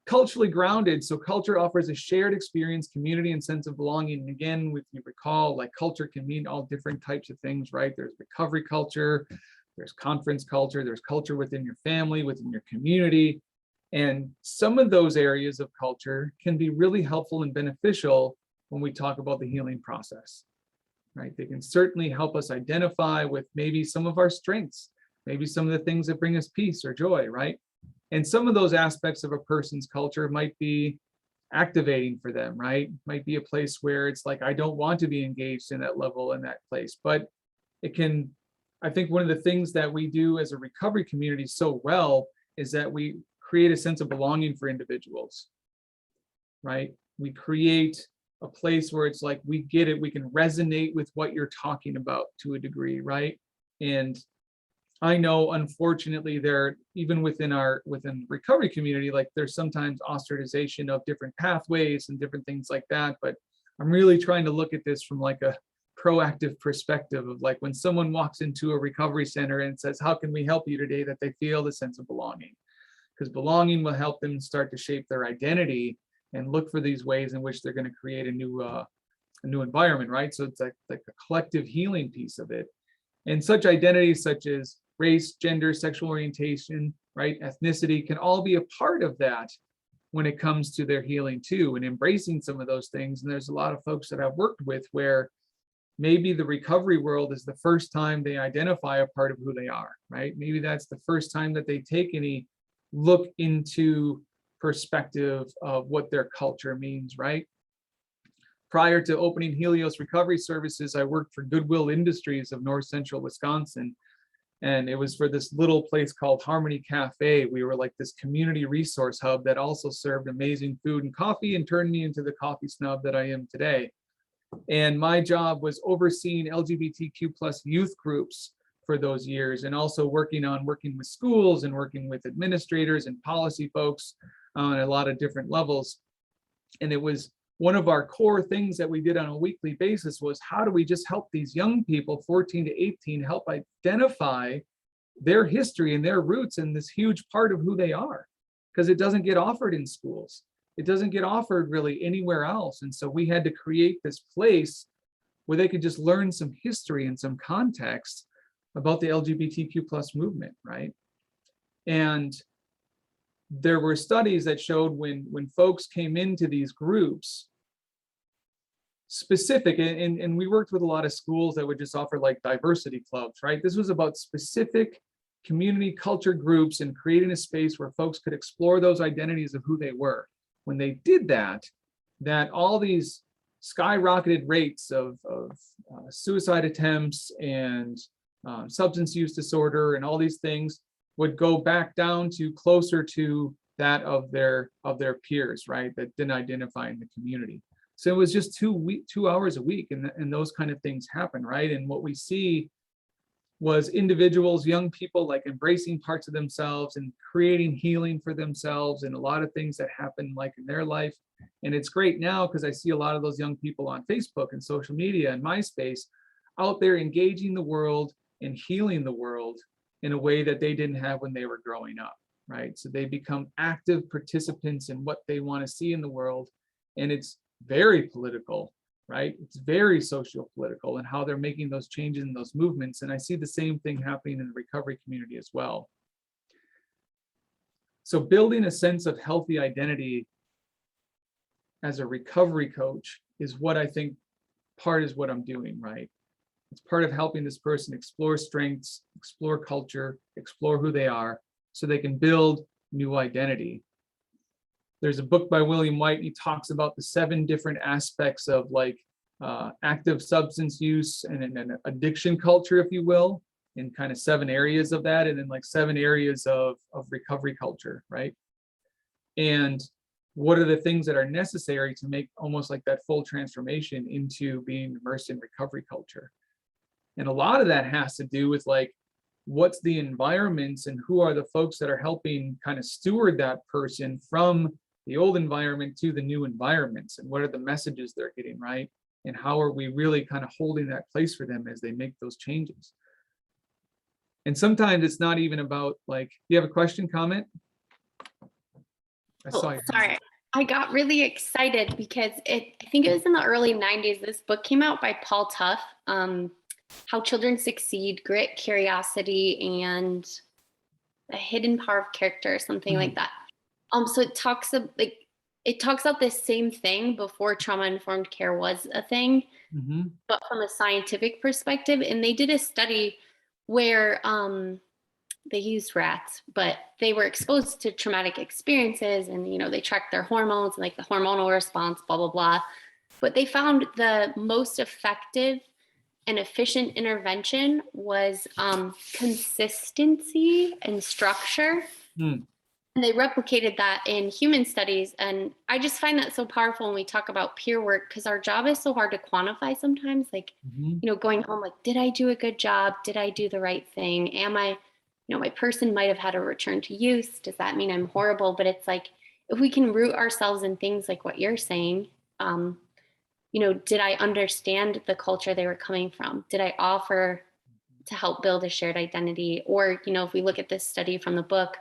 Culturally grounded. So culture offers a shared experience, community, and sense of belonging. And again, if you recall, like culture can mean all different types of things, right? There's recovery culture, there's conference culture, there's culture within your family, within your community. And some of those areas of culture can be really helpful and beneficial when we talk about the healing process, right? They can certainly help us identify with maybe some of our strengths, maybe some of the things that bring us peace or joy, right? And some of those aspects of a person's culture might be activating for them, right? Might be a place where it's like, I don't want to be engaged in that level in that place, but it can, I think one of the things that we do as a recovery community so well is that we create a sense of belonging for individuals, right? We create a place where it's like, we get it, we can resonate with what you're talking about to a degree, right? And I know, unfortunately, there, even within recovery community, like there's sometimes ostracization of different pathways and different things like that. But I'm really trying to look at this from like a proactive perspective of like, when someone walks into a recovery center and says, how can we help you today? That they feel the sense of belonging, because belonging will help them start to shape their identity and look for these ways in which they're going to create a new environment, right? So it's like a collective healing piece of it. And such identities such as race, gender, sexual orientation, right, ethnicity can all be a part of that when it comes to their healing too, and embracing some of those things. And there's a lot of folks that I've worked with where maybe the recovery world is the first time they identify a part of who they are, right? Maybe that's the first time that they take any look into perspective of what their culture means, right? Prior to opening Helios Recovery Services, I worked for Goodwill Industries of North Central Wisconsin. And it was for this little place called Harmony Cafe. We were like this community resource hub that also served amazing food and coffee and turned me into the coffee snob that I am today. And my job was overseeing LGBTQ plus youth groups for those years, and also working with schools and working with administrators and policy folks on a lot of different levels. And it was one of our core things that we did on a weekly basis was, how do we just help these young people, 14 to 18, help identify their history and their roots and this huge part of who they are, because it doesn't get offered in schools. It doesn't get offered really anywhere else. And so we had to create this place where they could just learn some history and some context about the LGBTQ plus movement, right? And there were studies that showed when folks came into these groups, specific, and we worked with a lot of schools that would just offer like diversity clubs, right? This was about specific community culture groups and creating a space where folks could explore those identities of who they were. When they did that all these skyrocketed rates of suicide attempts and substance use disorder and all these things would go back down to closer to that of their peers, right, that didn't identify in the community. So it was just 2 hours a week, and those kind of things happen, right? And what we see was individuals, young people, like embracing parts of themselves and creating healing for themselves, and a lot of things that happen like in their life. And it's great now because I see a lot of those young people on Facebook and social media and MySpace out there engaging the world and healing the world in a way that they didn't have when they were growing up, right? So they become active participants in what they want to see in the world. And it's very political, right? It's very socio-political and how they're making those changes in those movements. And I see the same thing happening in the recovery community as well. So building a sense of healthy identity as a recovery coach is what I think part is what I'm doing, right? It's part of helping this person explore strengths, explore culture, explore who they are, so they can build new identity. There's a book by William White. He talks about the 7 different aspects of like active substance use and an addiction culture, if you will, in kind of 7 areas of that, and then like 7 areas of recovery culture, right? And what are the things that are necessary to make almost like that full transformation into being immersed in recovery culture? And a lot of that has to do with like, what's the environments and who are the folks that are helping kind of steward that person from the old environment to the new environments, and what are the messages they're getting, right? And how are we really kind of holding that place for them as they make those changes? And sometimes it's not even about like, you have a question, comment? I saw your sorry. I got really excited because I think it was in the early 90s, this book came out by Paul Tough, How Children Succeed, Grit, Curiosity, and a Hidden Power of Character, or something like that. So it talks about this same thing before trauma-informed care was a thing, but from a scientific perspective. And they did a study where they used rats, but they were exposed to traumatic experiences, and they tracked their hormones and like the hormonal response, blah blah blah. But they found the most effective and efficient intervention was consistency and structure. Hmm. And they replicated that in human studies. And I just find that so powerful when we talk about peer work, because our job is so hard to quantify sometimes. Like, going home, like, did I do a good job? Did I do the right thing? Am I, my person might have had a return to use. Does that mean I'm horrible? But it's like, if we can root ourselves in things like what you're saying, did I understand the culture they were coming from? Did I offer to help build a shared identity? Or, if we look at this study from the book,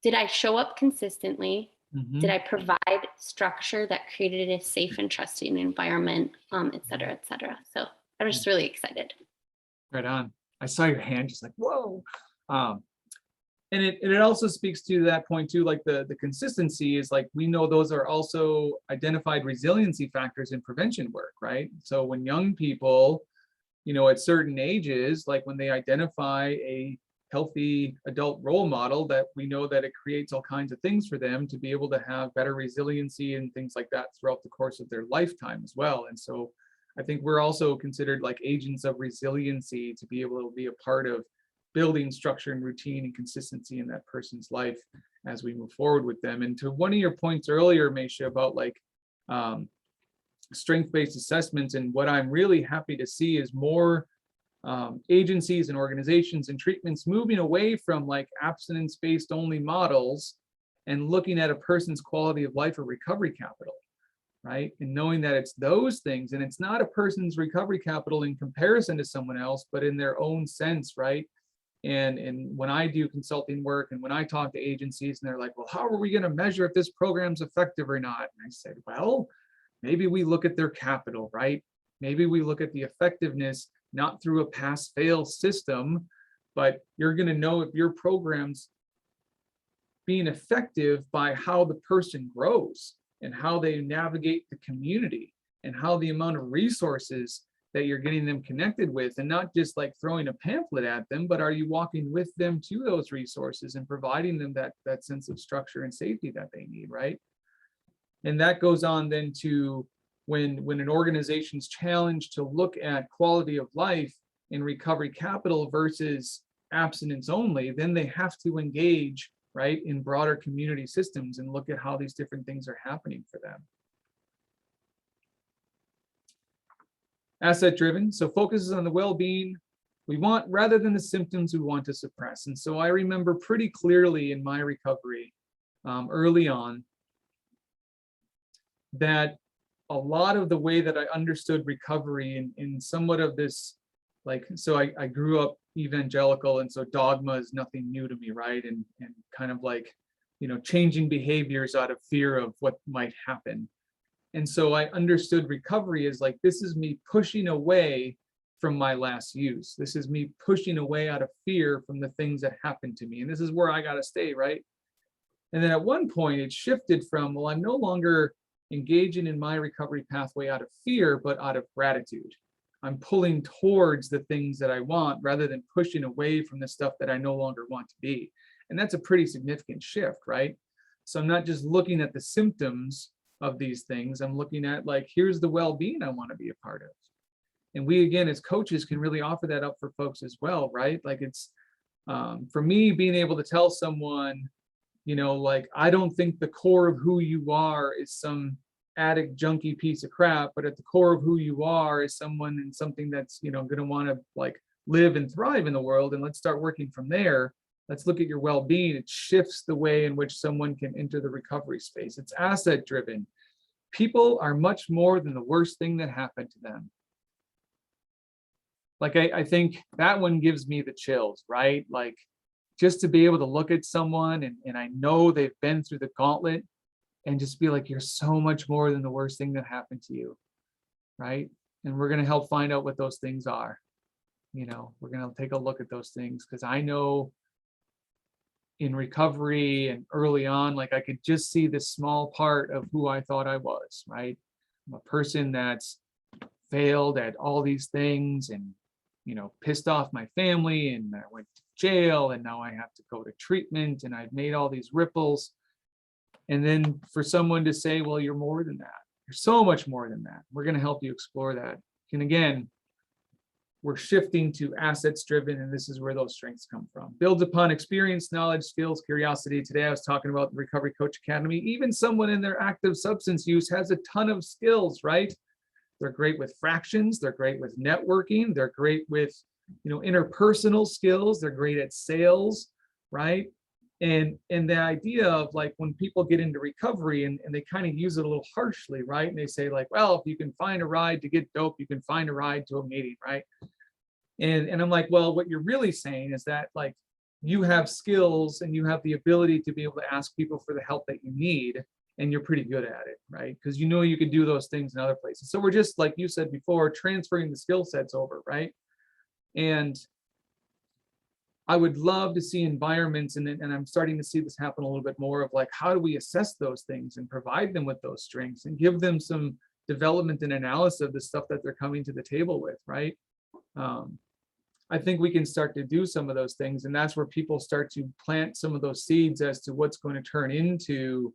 did I show up consistently? Did I provide structure that created a safe and trusting environment, et cetera, et cetera? So I'm just really excited. Right on. I saw your hand just like, whoa. And it also speaks to that point too, like the consistency is like, we know those are also identified resiliency factors in prevention work, right? So when young people, at certain ages, like when they identify a healthy adult role model, that we know that it creates all kinds of things for them to be able to have better resiliency and things like that throughout the course of their lifetime as well. And so I think we're also considered like agents of resiliency to be able to be a part of building structure and routine and consistency in that person's life as we move forward with them. And to one of your points earlier, Meisha, about like strength-based assessments, and what I'm really happy to see is more agencies and organizations and treatments moving away from like abstinence-based only models and looking at a person's quality of life or recovery capital, right? And knowing that it's those things, and it's not a person's recovery capital in comparison to someone else, but in their own sense, right? And when I do consulting work and when I talk to agencies and they're like, well, how are we going to measure if this program's effective or not? And I said, well, maybe we look at their capital, right? Maybe we look at the effectiveness, not through a pass-fail system, but you're going to know if your program's being effective by how the person grows and how they navigate the community and how the amount of resources that you're getting them connected with, and not just like throwing a pamphlet at them, but are you walking with them to those resources and providing them that sense of structure and safety that they need, right? And that goes on then to when an organization's challenged to look at quality of life in recovery capital versus abstinence only, then they have to engage, right, in broader community systems and look at how these different things are happening for them. Asset driven, so focuses on the well-being we want rather than the symptoms we want to suppress. And so I remember pretty clearly in my recovery early on that a lot of the way that I understood recovery in somewhat of this, like, so I grew up evangelical, and so dogma is nothing new to me, right? And kind of like, changing behaviors out of fear of what might happen. And so I understood recovery as like, this is me pushing away from my last use. This is me pushing away out of fear from the things that happened to me. And this is where I got to stay, right? And then at one point it shifted from, well, I'm no longer engaging in my recovery pathway out of fear, but out of gratitude. I'm pulling towards the things that I want rather than pushing away from the stuff that I no longer want to be. And that's a pretty significant shift, right? So I'm not just looking at the symptoms of these things. I'm looking at like, here's the well-being I want to be a part of. And we, again, as coaches can really offer that up for folks as well, right? Like it's, for me, being able to tell someone, like, I don't think the core of who you are is some addict junkie piece of crap, but at the core of who you are is someone and something that's, going to want to like live and thrive in the world. And let's start working from there. Let's look at your well-being. It shifts the way in which someone can enter the recovery space. It's asset driven. People are much more than the worst thing that happened to them. Like, I think that one gives me the chills, right? Like, just to be able to look at someone and I know they've been through the gauntlet and just be like, you're so much more than the worst thing that happened to you, right? And we're going to help find out what those things are. We're going to take a look at those things, because I know in recovery and early on, like I could just see this small part of who I thought I was, right? I'm a person that's failed at all these things and, pissed off my family, and I went to jail, and now I have to go to treatment, and I've made all these ripples. And then for someone to say, well, you're more than that. You're so much more than that. We're going to help you explore that. And again, we're shifting to assets driven, and this is where those strengths come from. Builds upon experience, knowledge, skills, curiosity. Today I was talking about the Recovery Coach Academy. Even someone in their active substance use has a ton of skills, right? They're great with fractions, they're great with networking, they're great with, interpersonal skills, they're great at sales, right? And the idea of like when people get into recovery and they kind of use it a little harshly, right? And they say like, well, if you can find a ride to get dope, you can find a ride to a meeting, right? And I'm like, well, what you're really saying is that like you have skills and you have the ability to be able to ask people for the help that you need, and you're pretty good at it, right? Because you can do those things in other places. So we're just, like you said before, transferring the skill sets over, right? And I would love to see environments, and I'm starting to see this happen a little bit more, of like, how do we assess those things and provide them with those strengths and give them some development and analysis of the stuff that they're coming to the table with, right? I think we can start to do some of those things, and that's where people start to plant some of those seeds as to what's going to turn into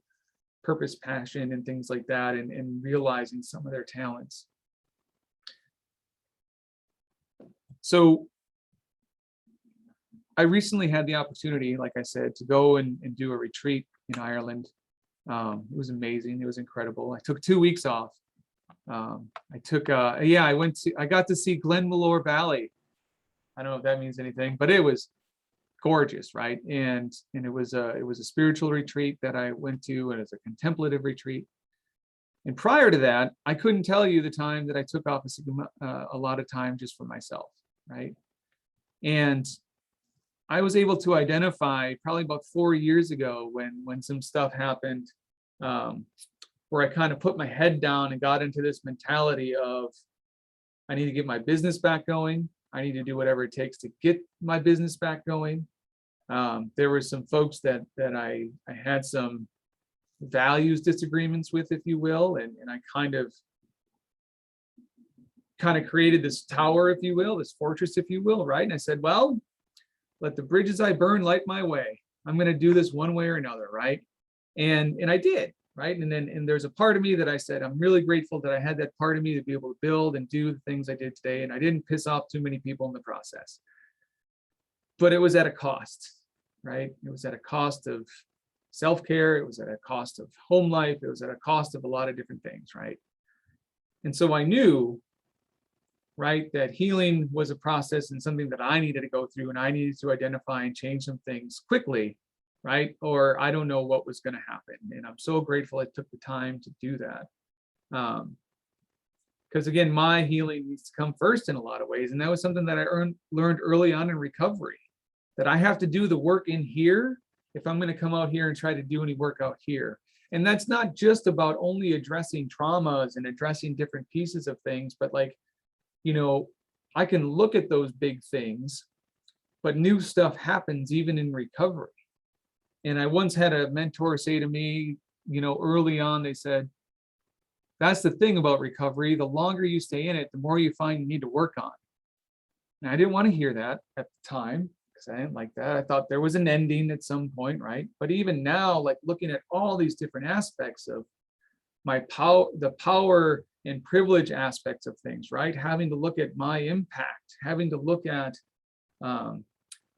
purpose, passion, and things like that, and realizing some of their talents. So I recently had the opportunity, like I said, to go and do a retreat in Ireland. It was amazing. It was incredible. I took 2 weeks off. I got to see Glenmalure Valley. I don't know if that means anything, but it was gorgeous, right? And it was a spiritual retreat that I went to, and it's a contemplative retreat. And prior to that, I couldn't tell you the time that I took off a lot of time just for myself, right? And I was able to identify probably about 4 years ago when some stuff happened, where I kind of put my head down and got into this mentality of, I need to get my business back going. I need to do whatever it takes to get my business back going. There were some folks that I had some values disagreements with, if you will, and I kind of created this tower, if you will, this fortress, if you will, right? And I said, well, let the bridges I burn light my way. I'm going to do this one way or another, right? And I did, right? And there's a part of me that I said, I'm really grateful that I had that part of me to be able to build and do the things I did today, and I didn't piss off too many people in the process. But it was at a cost, right? It was at a cost of self-care. It was at a cost of home life. It was at a cost of a lot of different things, right? And so I knew, right, that healing was a process and something that I needed to go through, and I needed to identify and change some things quickly, right? Or I don't know what was going to happen. And I'm so grateful I took the time to do that. Because again, my healing needs to come first in a lot of ways. And that was something that I learned early on in recovery, that I have to do the work in here if I'm going to come out here and try to do any work out here. And that's not just about only addressing traumas and addressing different pieces of things, but like, I can look at those big things, but new stuff happens even in recovery. And I once had a mentor say to me, early on, they said, that's the thing about recovery. The longer you stay in it, the more you find you need to work on. And I didn't want to hear that at the time, because I didn't like that. I thought there was an ending at some point, right? But even now, like looking at all these different aspects of my power, the power and privilege aspects of things, right? Having to look at my impact, having to look at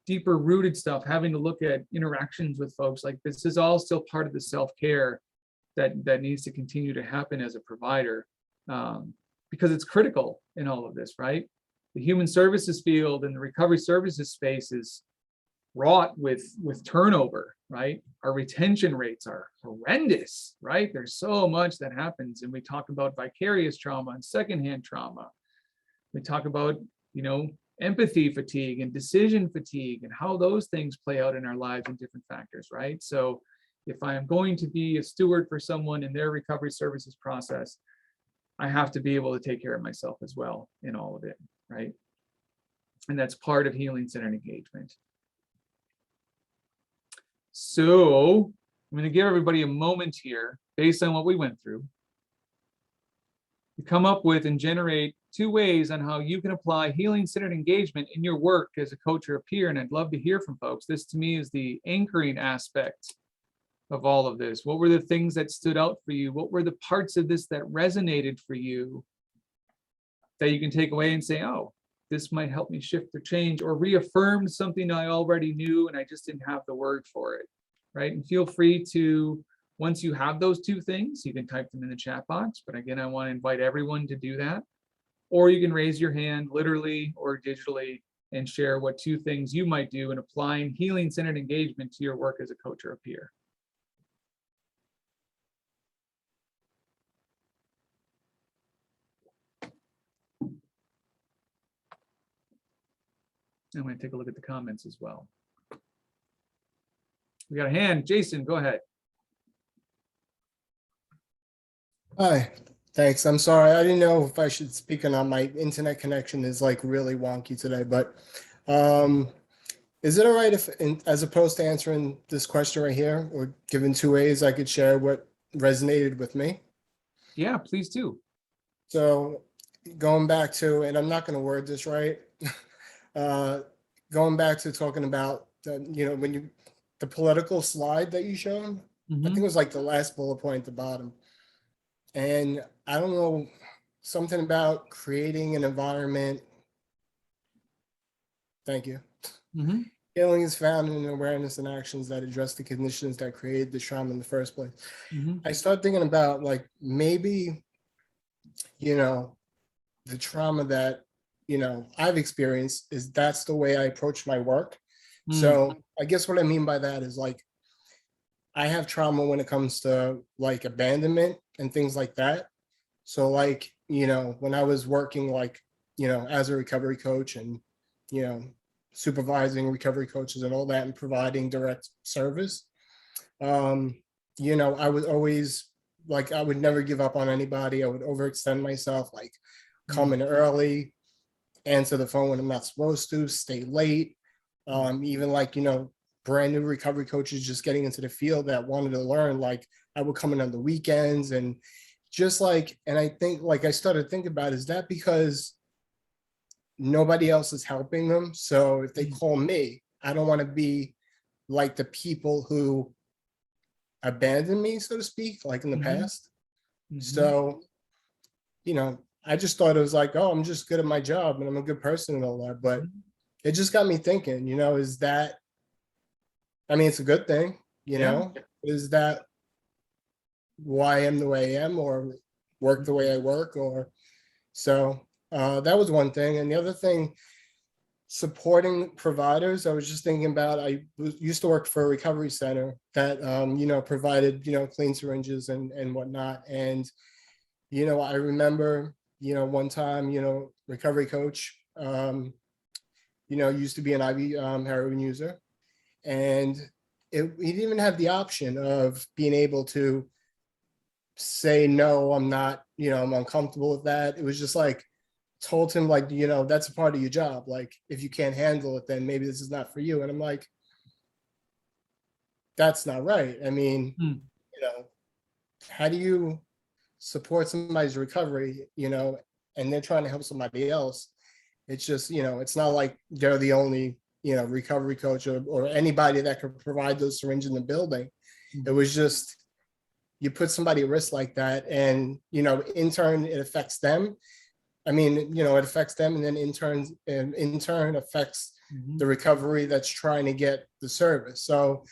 deeper rooted stuff, having to look at interactions with folks. Like this is all still part of the self-care that needs to continue to happen as a provider, because it's critical in all of this, right? The human services field and the recovery services space is wrought with turnover, right? Our retention rates are horrendous, right? There's so much that happens, and we talk about vicarious trauma and secondhand trauma. We talk about, empathy fatigue and decision fatigue and how those things play out in our lives in different factors, right? So if I am going to be a steward for someone in their recovery services process, I have to be able to take care of myself as well in all of it, right? And that's part of healing-centered engagement. So I'm going to give everybody a moment here based on what we went through to come up with and generate 2 ways on how you can apply healing-centered engagement in your work as a coach or a peer. And I'd love to hear from folks. This to me is the anchoring aspect of all of this. What were the things that stood out for you? What were the parts of this that resonated for you that you can take away and say, oh, this might help me shift or change, or reaffirm something I already knew and I just didn't have the word for it, right? And feel free to, once you have those two things, you can type them in the chat box. But again, I want to invite everyone to do that. Or you can raise your hand literally or digitally and share what two things you might do in applying healing-centered engagement to your work as a coach or a peer. I'm going to take a look at the comments as well. We got a hand. Jason, go ahead. Hi, thanks. I'm sorry. I didn't know if I should speak or not. My internet connection is like really wonky today, but is it all right if, as opposed to answering this question right here or given two ways, I could share what resonated with me? Yeah, please do. So going back to, and I'm not going to word this right, going back to talking about, when the political slide that you showed, I think it was like the last bullet point at the bottom. And I don't know, something about creating an environment. Thank you. Healing is found in awareness and actions that address the conditions that created the trauma in the first place. I start thinking about like maybe, the trauma that, I've experienced is that's the way I approach my work. So I guess what I mean by that is like, I have trauma when it comes to like abandonment and things like that. So like, when I was working like, as a recovery coach and, supervising recovery coaches and all that and providing direct service, I was always like, I would never give up on anybody. I would overextend myself, like come in early, answer the phone when I'm not supposed to, stay late. Even like, brand new recovery coaches just getting into the field that wanted to learn, like I would come in on the weekends and just like, and I think like I started thinking about, is that because nobody else is helping them? So if they call me, I don't want to be like the people who abandoned me, so to speak, like in the past. So, I just thought it was like, oh, I'm just good at my job and I'm a good person and all that. But it just got me thinking, is that, I mean, it's a good thing, is that why I am the way I am or work the way I work? Or so that was one thing. And the other thing, supporting providers. I was just thinking about, used to work for a recovery center that, provided, clean syringes and whatnot. And, I remember, one time, recovery coach, used to be an IV heroin user. And he didn't even have the option of being able to say, no, I'm not, I'm uncomfortable with that. It was just like, told him like, that's a part of your job. Like, if you can't handle it, then maybe this is not for you. And I'm like, that's not right. I mean, how do you support somebody's recovery, and they're trying to help somebody else? It's just, it's not like they're the only, recovery coach or anybody that could provide those syringes in the building. It was just, you put somebody at risk like that and, in turn, it affects them. I mean, it affects them, and then in turn affects the recovery that's trying to get the service. So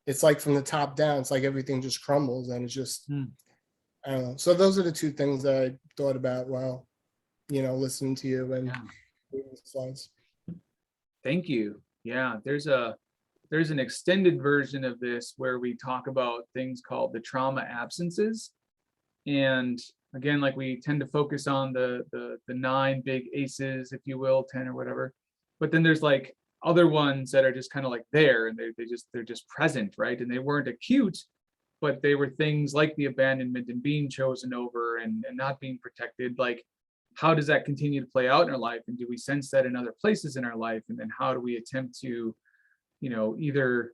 it's like from the top down, it's like everything just crumbles, and it's just, I don't know. So those are the two things that I thought about while, listening to you and reading the slides. Thank you. Yeah, there's an extended version of this where we talk about things called the trauma absences. And again, like we tend to focus on the 9 big ACEs, if you will, 10 or whatever. But then there's like other ones that are just kind of like there, and they're just present, right? And they weren't acute, but they were things like the abandonment and being chosen over and not being protected. Like, how does that continue to play out in our life? And do we sense that in other places in our life? And then how do we attempt to, either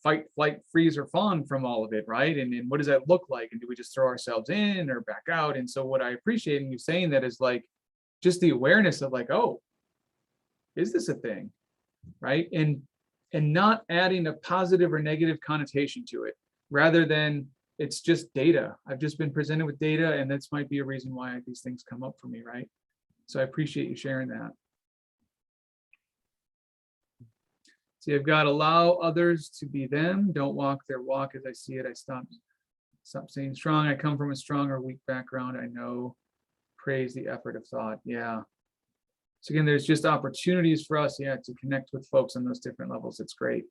fight, flight, freeze, or fawn from all of it, right? And what does that look like? And do we just throw ourselves in or back out? And so what I appreciate in you saying that is like just the awareness of like, oh, is this a thing, right? And not adding a positive or negative connotation to it, rather than it's just data. I've just been presented with data, and that's might be a reason why these things come up for me, right? So I appreciate you sharing that. So you've got to allow others to be them. Don't walk their walk as I see it. I stop saying strong. I come from a strong or weak background. I know. Praise the effort of thought. Yeah. So again, there's just opportunities for us, yeah, to connect with folks on those different levels. It's great.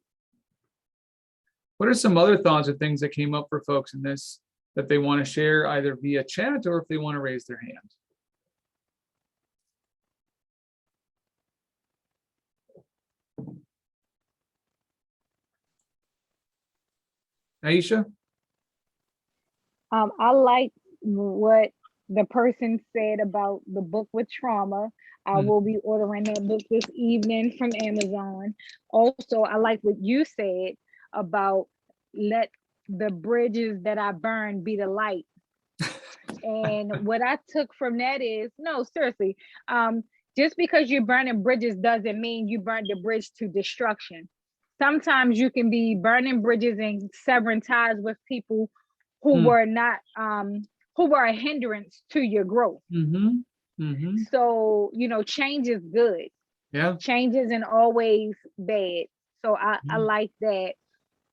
What are some other thoughts or things that came up for folks in this that they want to share either via chat or if they want to raise their hand? Aisha? I like what the person said about the book with trauma. I will be ordering that book this evening from Amazon. Also, I like what you said about let the bridges that I burn be the light. And what I took from that is, no, seriously, just because you're burning bridges doesn't mean you burn the bridge to destruction. Sometimes you can be burning bridges and severing ties with people who were not, who were a hindrance to your growth. So, you know, change is good. Yeah. Change isn't always bad. So I like that.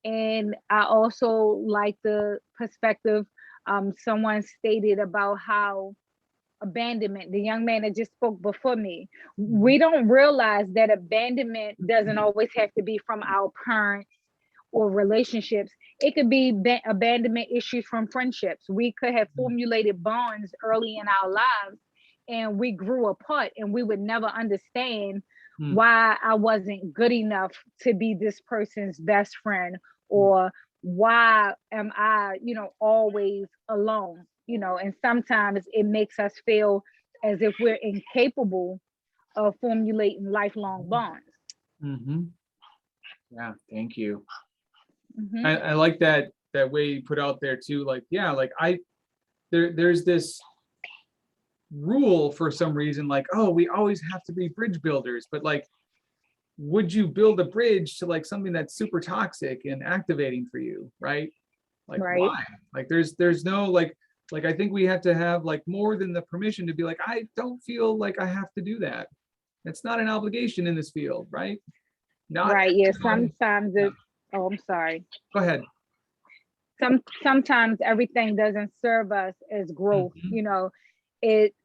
And I also like the perspective someone stated about how abandonment, the young man that just spoke before me, we don't realize that abandonment doesn't always have to be from our parents or relationships. It could be abandonment issues from friendships. We could have formulated bonds early in our lives and we grew apart and we would never understand why I wasn't good enough to be this person's best friend, or why am I, you know, always alone, you know. And sometimes it makes us feel as if we're incapable of formulating lifelong bonds. Yeah, thank you. I like that way you put out there too. Like, yeah, like there's this rule for some reason, like, oh, we always have to be bridge builders, but like, would you build a bridge to like something that's super toxic and activating for you, right? Like, why? Like, there's no like I think we have to have like more than the permission to be like, I don't feel like I have to do that. It's not an obligation in this field, right? Not right. Yeah. Sometimes it's, oh, I'm sorry. Go ahead. Sometimes everything doesn't serve us as growth. You know,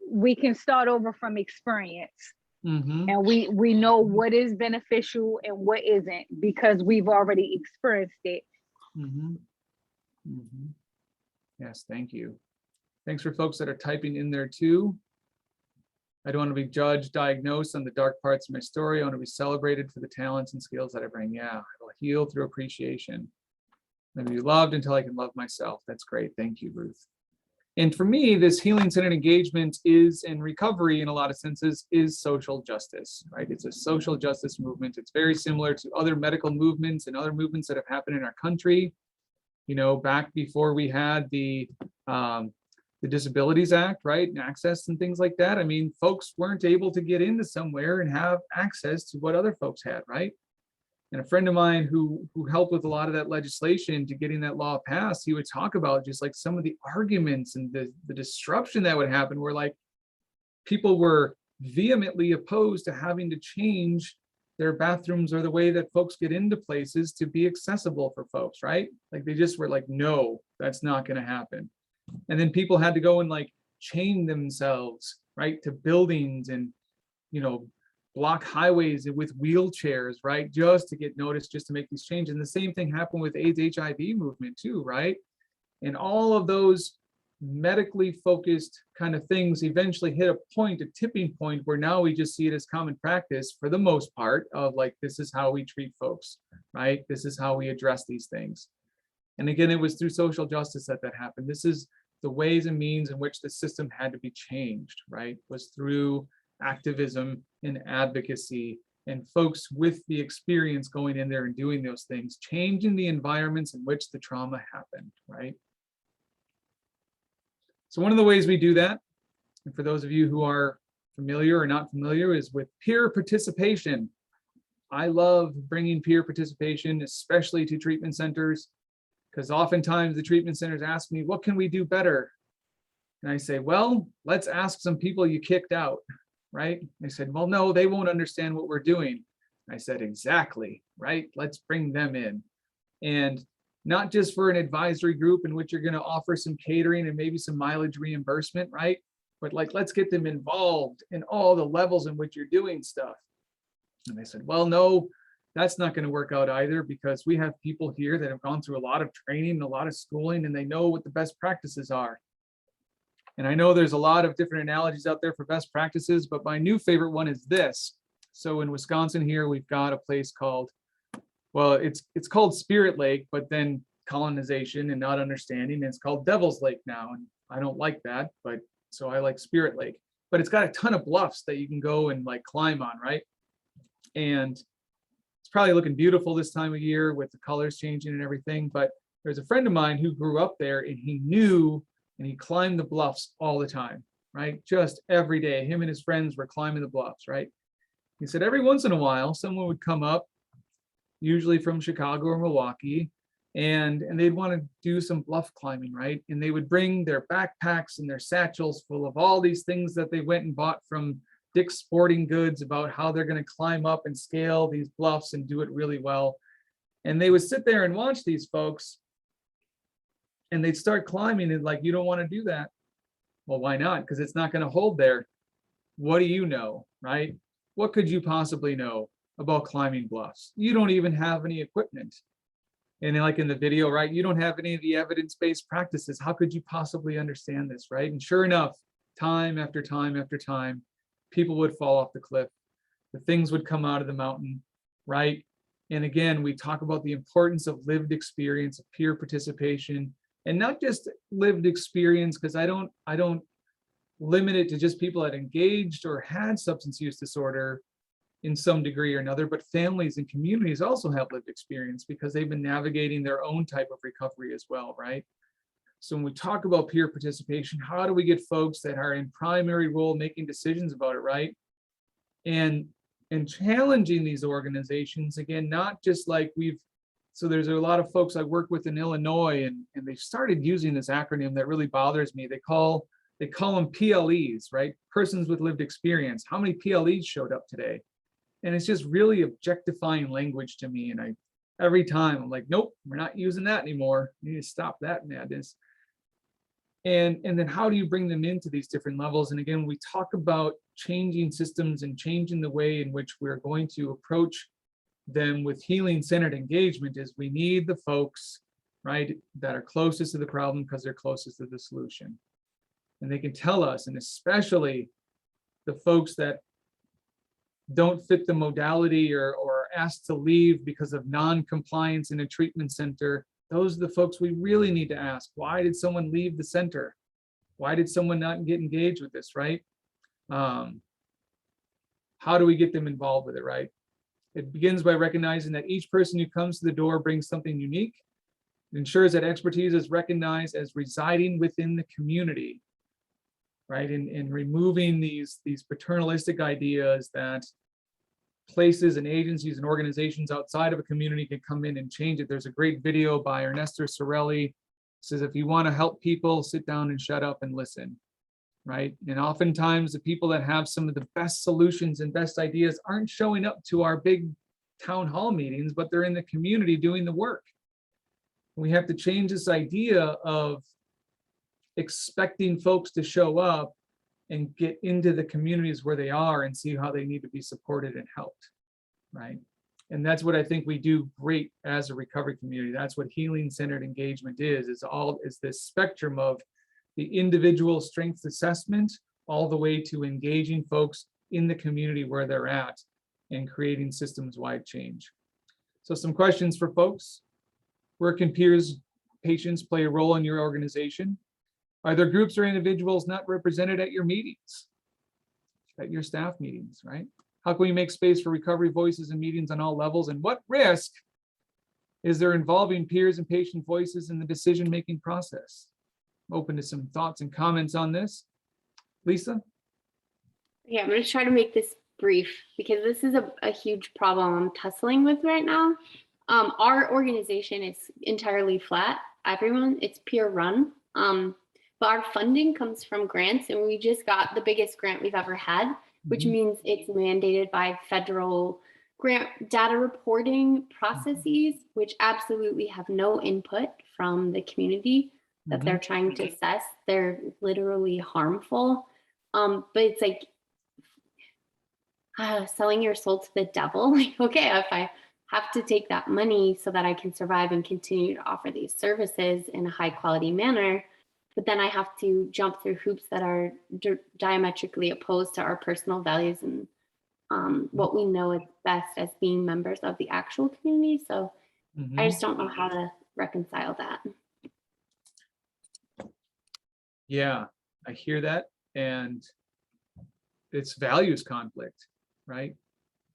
we can start over from experience. And we know what is beneficial and what isn't because we've already experienced it. Yes, thank you. Thanks for folks that are typing in there too. I don't want to be judged, diagnosed on the dark parts of my story. I want to be celebrated for the talents and skills that I bring. Yeah, I will heal through appreciation. Let me be loved until I can love myself. That's great. Thank you, Ruth. And for me, this healing-centered engagement is, in recovery in a lot of senses, is social justice, right? It's a social justice movement. It's very similar to other medical movements and other movements that have happened in our country. You know, back before we had the Disabilities Act, right? And access and things like that. I mean, folks weren't able to get into somewhere and have access to what other folks had, right? And a friend of mine who helped with a lot of that legislation to getting that law passed, he would talk about just like some of the arguments and the disruption that would happen, where like people were vehemently opposed to having to change their bathrooms or the way that folks get into places to be accessible for folks, right? Like they just were like, no, that's not going to happen. And then people had to go and like chain themselves, right, to buildings and, you know, block highways with wheelchairs, right, just to get noticed, just to make these changes. And the same thing happened with AIDS HIV movement too, right? And all of those medically focused kind of things eventually hit a tipping point where now we just see it as common practice for the most part of like, this is how we treat folks, right? This is how we address these things. And again, it was through social justice that happened. This is the ways and means in which the system had to be changed, right? Was through activism and advocacy and folks with the experience going in there and doing those things, changing the environments in which the trauma happened, right? So one of the ways we do that, and for those of you who are familiar or not familiar, is with peer participation. I love bringing peer participation, especially to treatment centers, because oftentimes the treatment centers ask me, what can we do better? And I say, well, let's ask some people you kicked out, right? They said, well, no, they won't understand what we're doing. I said, exactly, right? Let's bring them in. And not just for an advisory group in which you're going to offer some catering and maybe some mileage reimbursement, right? But like, let's get them involved in all the levels in which you're doing stuff. And they said, well, no, that's not going to work out either, because we have people here that have gone through a lot of training and a lot of schooling, and they know what the best practices are. And I know there's a lot of different analogies out there for best practices, but my new favorite one is this. So in Wisconsin here, we've got a place called, well, it's called Spirit Lake, but then colonization and not understanding, and it's called Devil's Lake now. And I don't like that, but so I like Spirit Lake. But it's got a ton of bluffs that you can go and like climb on, right? And it's probably looking beautiful this time of year with the colors changing and everything. But there's a friend of mine who grew up there, and he knew, and he climbed the bluffs all the time, right? Just every day, him and his friends were climbing the bluffs, right? He said every once in a while, someone would come up, usually from Chicago or Milwaukee, and they'd want to do some bluff climbing, right? And they would bring their backpacks and their satchels full of all these things that they went and bought from Dick's Sporting Goods about how they're going to climb up and scale these bluffs and do it really well. And they would sit there and watch these folks, and they'd start climbing, and like, you don't want to do that. Well, why not? Because it's not going to hold there. What do you know, right? What could you possibly know about climbing bluffs? You don't even have any equipment. And like in the video, right, you don't have any of the evidence-based practices. How could you possibly understand this, right? And sure enough, time after time after time, people would fall off the cliff. The things would come out of the mountain, right? And again, we talk about the importance of lived experience, of peer participation, and not just lived experience, because I don't limit it to just people that engaged or had substance use disorder in some degree or another, but families and communities also have lived experience because they've been navigating their own type of recovery as well, right? So when we talk about peer participation, how do we get folks that are in primary role making decisions about it, right? And challenging these organizations, again, not just like so there's a lot of folks I work with in Illinois, and they've started using this acronym that really bothers me. They call them PLEs, right? Persons with lived experience. How many PLEs showed up today? And it's just really objectifying language to me. And every time I'm like, nope, we're not using that anymore. You need to stop that madness. And then how do you bring them into these different levels? And again, we talk about changing systems and changing the way in which we're going to approach them with healing-centered engagement. Is we need the folks, right, that are closest to the problem because they're closest to the solution. And they can tell us, and especially the folks that don't fit the modality or asked to leave because of non-compliance in a treatment center, those are the folks we really need to ask. Why did someone leave the center? Why did someone not get engaged with this, right? How do we get them involved with it, right? It begins by recognizing that each person who comes to the door brings something unique. It ensures that expertise is recognized as residing within the community, right? And removing these paternalistic ideas that places and agencies and organizations outside of a community can come in and change it. There's a great video by Ernesto Sorelli. It says, if you want to help people, sit down and shut up and listen, right? And oftentimes the people that have some of the best solutions and best ideas aren't showing up to our big town hall meetings, but they're in the community doing the work. We have to change this idea of expecting folks to show up and get into the communities where they are and see how they need to be supported and helped, right? And that's what I think we do great as a recovery community. That's what healing-centered engagement is this spectrum of the individual strengths assessment all the way to engaging folks in the community where they're at and creating systems-wide change. So some questions for folks. Where can peers, patients play a role in your organization? Are there groups or individuals not represented at your meetings, at your staff meetings, right? How can we make space for recovery voices and meetings on all levels? And what risk is there involving peers and patient voices in the decision-making process? I'm open to some thoughts and comments on this. Lisa? Yeah, I'm going to try to make this brief because this is a huge problem I'm tussling with right now. Our organization is entirely flat. It's peer run. But our funding comes from grants, and we just got the biggest grant we've ever had, which means it's mandated by federal grant data reporting processes, which absolutely have no input from the community that they're trying to assess. They're literally harmful. But it's like selling your soul to the devil. Like, okay, if I have to take that money so that I can survive and continue to offer these services in a high quality manner, but then I have to jump through hoops that are diametrically opposed to our personal values and what we know is best as being members of the actual community. So I just don't know how to reconcile that. Yeah, I hear that. And it's values conflict, right?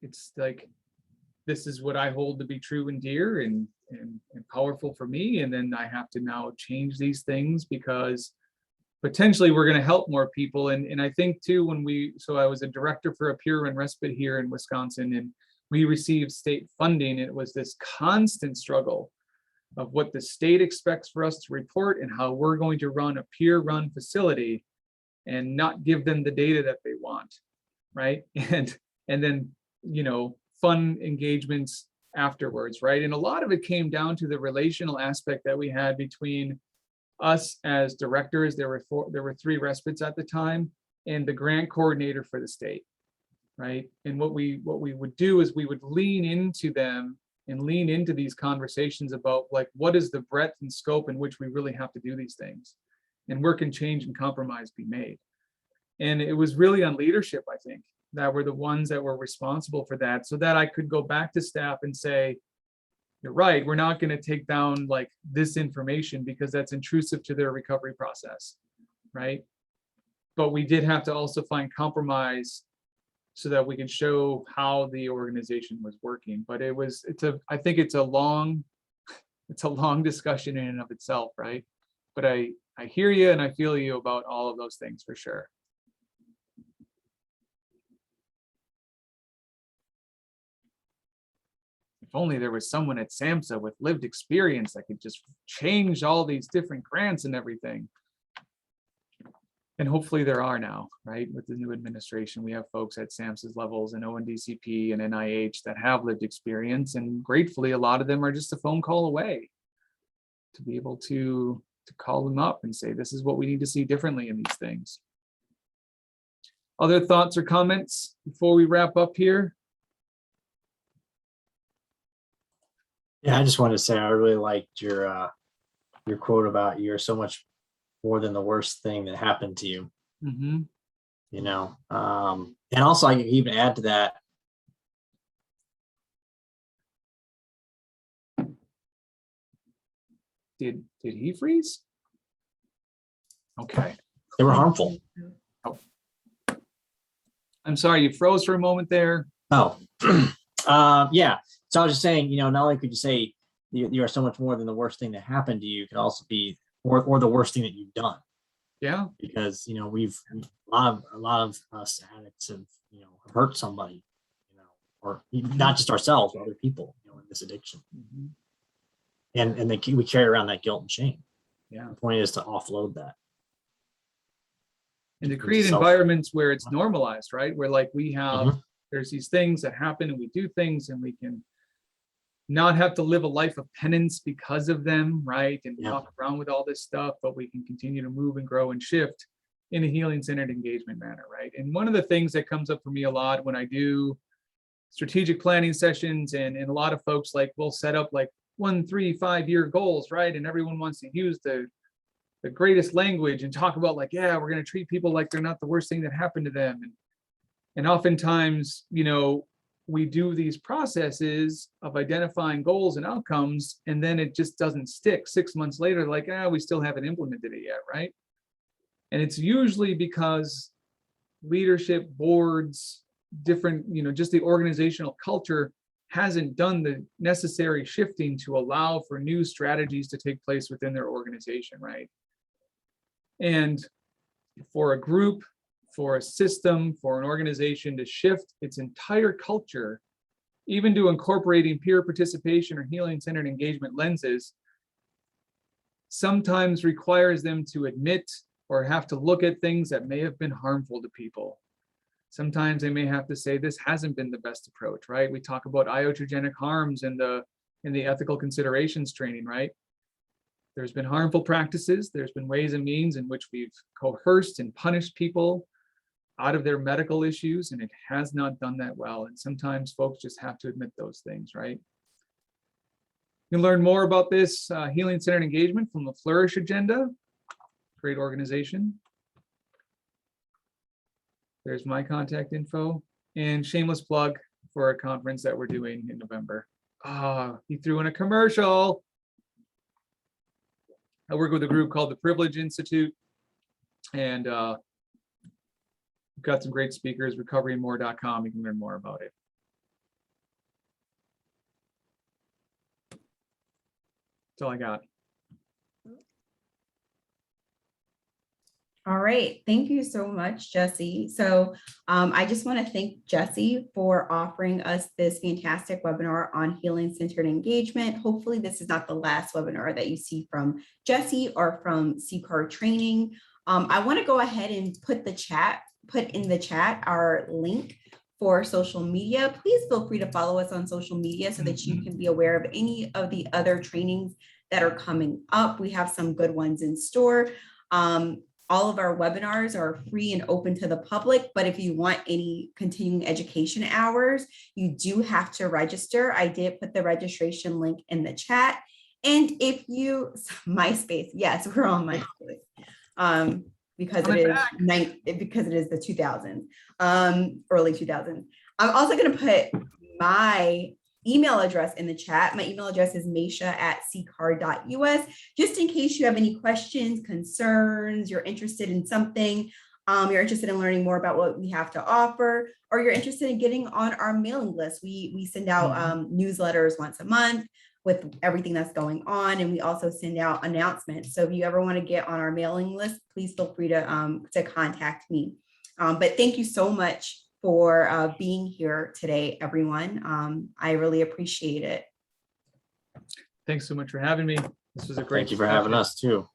It's like, this is what I hold to be true and dear and powerful for me. And then I have to now change these things because potentially we're going to help more people. And I think too, so I was a director for a peer run respite here in Wisconsin, and we received state funding. It was this constant struggle of what the state expects for us to report and how we're going to run a peer run facility and not give them the data that they want, right? And then, fun engagements afterwards, right? And a lot of it came down to the relational aspect that we had between us as directors. There were 3 respites at the time, and the grant coordinator for the state, right? And what we would do is we would lean into them and lean into these conversations about like, what is the breadth and scope in which we really have to do these things, and where can change and compromise be made. And it was really on leadership, I think, that were the ones that were responsible for that, so that I could go back to staff and say, you're right, we're not going to take down like this information because that's intrusive to their recovery process, right? But we did have to also find compromise so that we can show how the organization was working. But I think it's a long discussion in and of itself, right? But I hear you and I feel you about all of those things for sure. If only there was someone at SAMHSA with lived experience that could just change all these different grants and everything. And hopefully there are now, right? With the new administration, we have folks at SAMHSA's levels and ONDCP and NIH that have lived experience, and gratefully a lot of them are just a phone call away to be able to call them up and say, this is what we need to see differently in these things. Other thoughts or comments before we wrap up here? Yeah, I just wanted to say I really liked your quote about you're so much more than the worst thing that happened to you. Mm-hmm. And also I can even add to that. Did he freeze? Okay. They were harmful. Oh. I'm sorry, you froze for a moment there. Oh, yeah. So I was just saying, not only could you say you are so much more than the worst thing that happened to you, it could also be or the worst thing that you've done. Yeah. Because we've a lot of us addicts have hurt somebody, or not just ourselves, but other people, in this addiction. Mm-hmm. And we carry around that guilt and shame. Yeah. The point is to offload that. And to create environments where it's normalized, right? Where like we have, there's these things that happen and we do things and we can not have to live a life of penance because of them, right? And walk around with all this stuff, but we can continue to move and grow and shift in a healing-centered engagement manner, right? And one of the things that comes up for me a lot when I do strategic planning sessions, and a lot of folks like will set up like 1, 3, 5 year goals, right? And everyone wants to use the greatest language and talk about like, yeah, we're going to treat people like they're not the worst thing that happened to them. And oftentimes, we do these processes of identifying goals and outcomes, and then it just doesn't stick. 6 months later, like, we still haven't implemented it yet, right? And it's usually because leadership, boards, different, just the organizational culture hasn't done the necessary shifting to allow for new strategies to take place within their organization, right? And for a group, for a system, for an organization to shift its entire culture, even to incorporating peer participation or healing-centered engagement lenses, sometimes requires them to admit or have to look at things that may have been harmful to people. Sometimes they may have to say this hasn't been the best approach, right? We talk about iatrogenic harms in the ethical considerations training, right? There's been harmful practices. There's been ways and means in which we've coerced and punished people out of their medical issues, and it has not done that well. And sometimes folks just have to admit those things, right? You can learn more about this healing-centered engagement from the Flourish Agenda. Great organization. There's my contact info and shameless plug for a conference that we're doing in November. He threw in a commercial. I work with a group called the Privilege Institute, and we've got some great speakers, recoverymore.com. You can learn more about it. That's all I got. All right, thank you so much, Jesse. So I just want to thank Jesse for offering us this fantastic webinar on healing-centered engagement. Hopefully this is not the last webinar that you see from Jesse or from CCAR training. I want to go ahead and put in the chat our link for social media. Please feel free to follow us on social media so that you can be aware of any of the other trainings that are coming up. We have some good ones in store. All of our webinars are free and open to the public, but if you want any continuing education hours, you do have to register. I did put the registration link in the chat. And if you, MySpace, yes, we're on MySpace. Because it is the 2000s, early 2000s. I'm also going to put my email address in the chat. My email address is maisha@ccar.us. Just in case you have any questions, concerns, you're interested in something, you're interested in learning more about what we have to offer, or you're interested in getting on our mailing list. We send out newsletters once a month with everything that's going on. And we also send out announcements. So if you ever want to get on our mailing list, please feel free to contact me. But thank you so much for being here today, everyone. I really appreciate it. Thanks so much for having me. This was a great Thank you for having us too.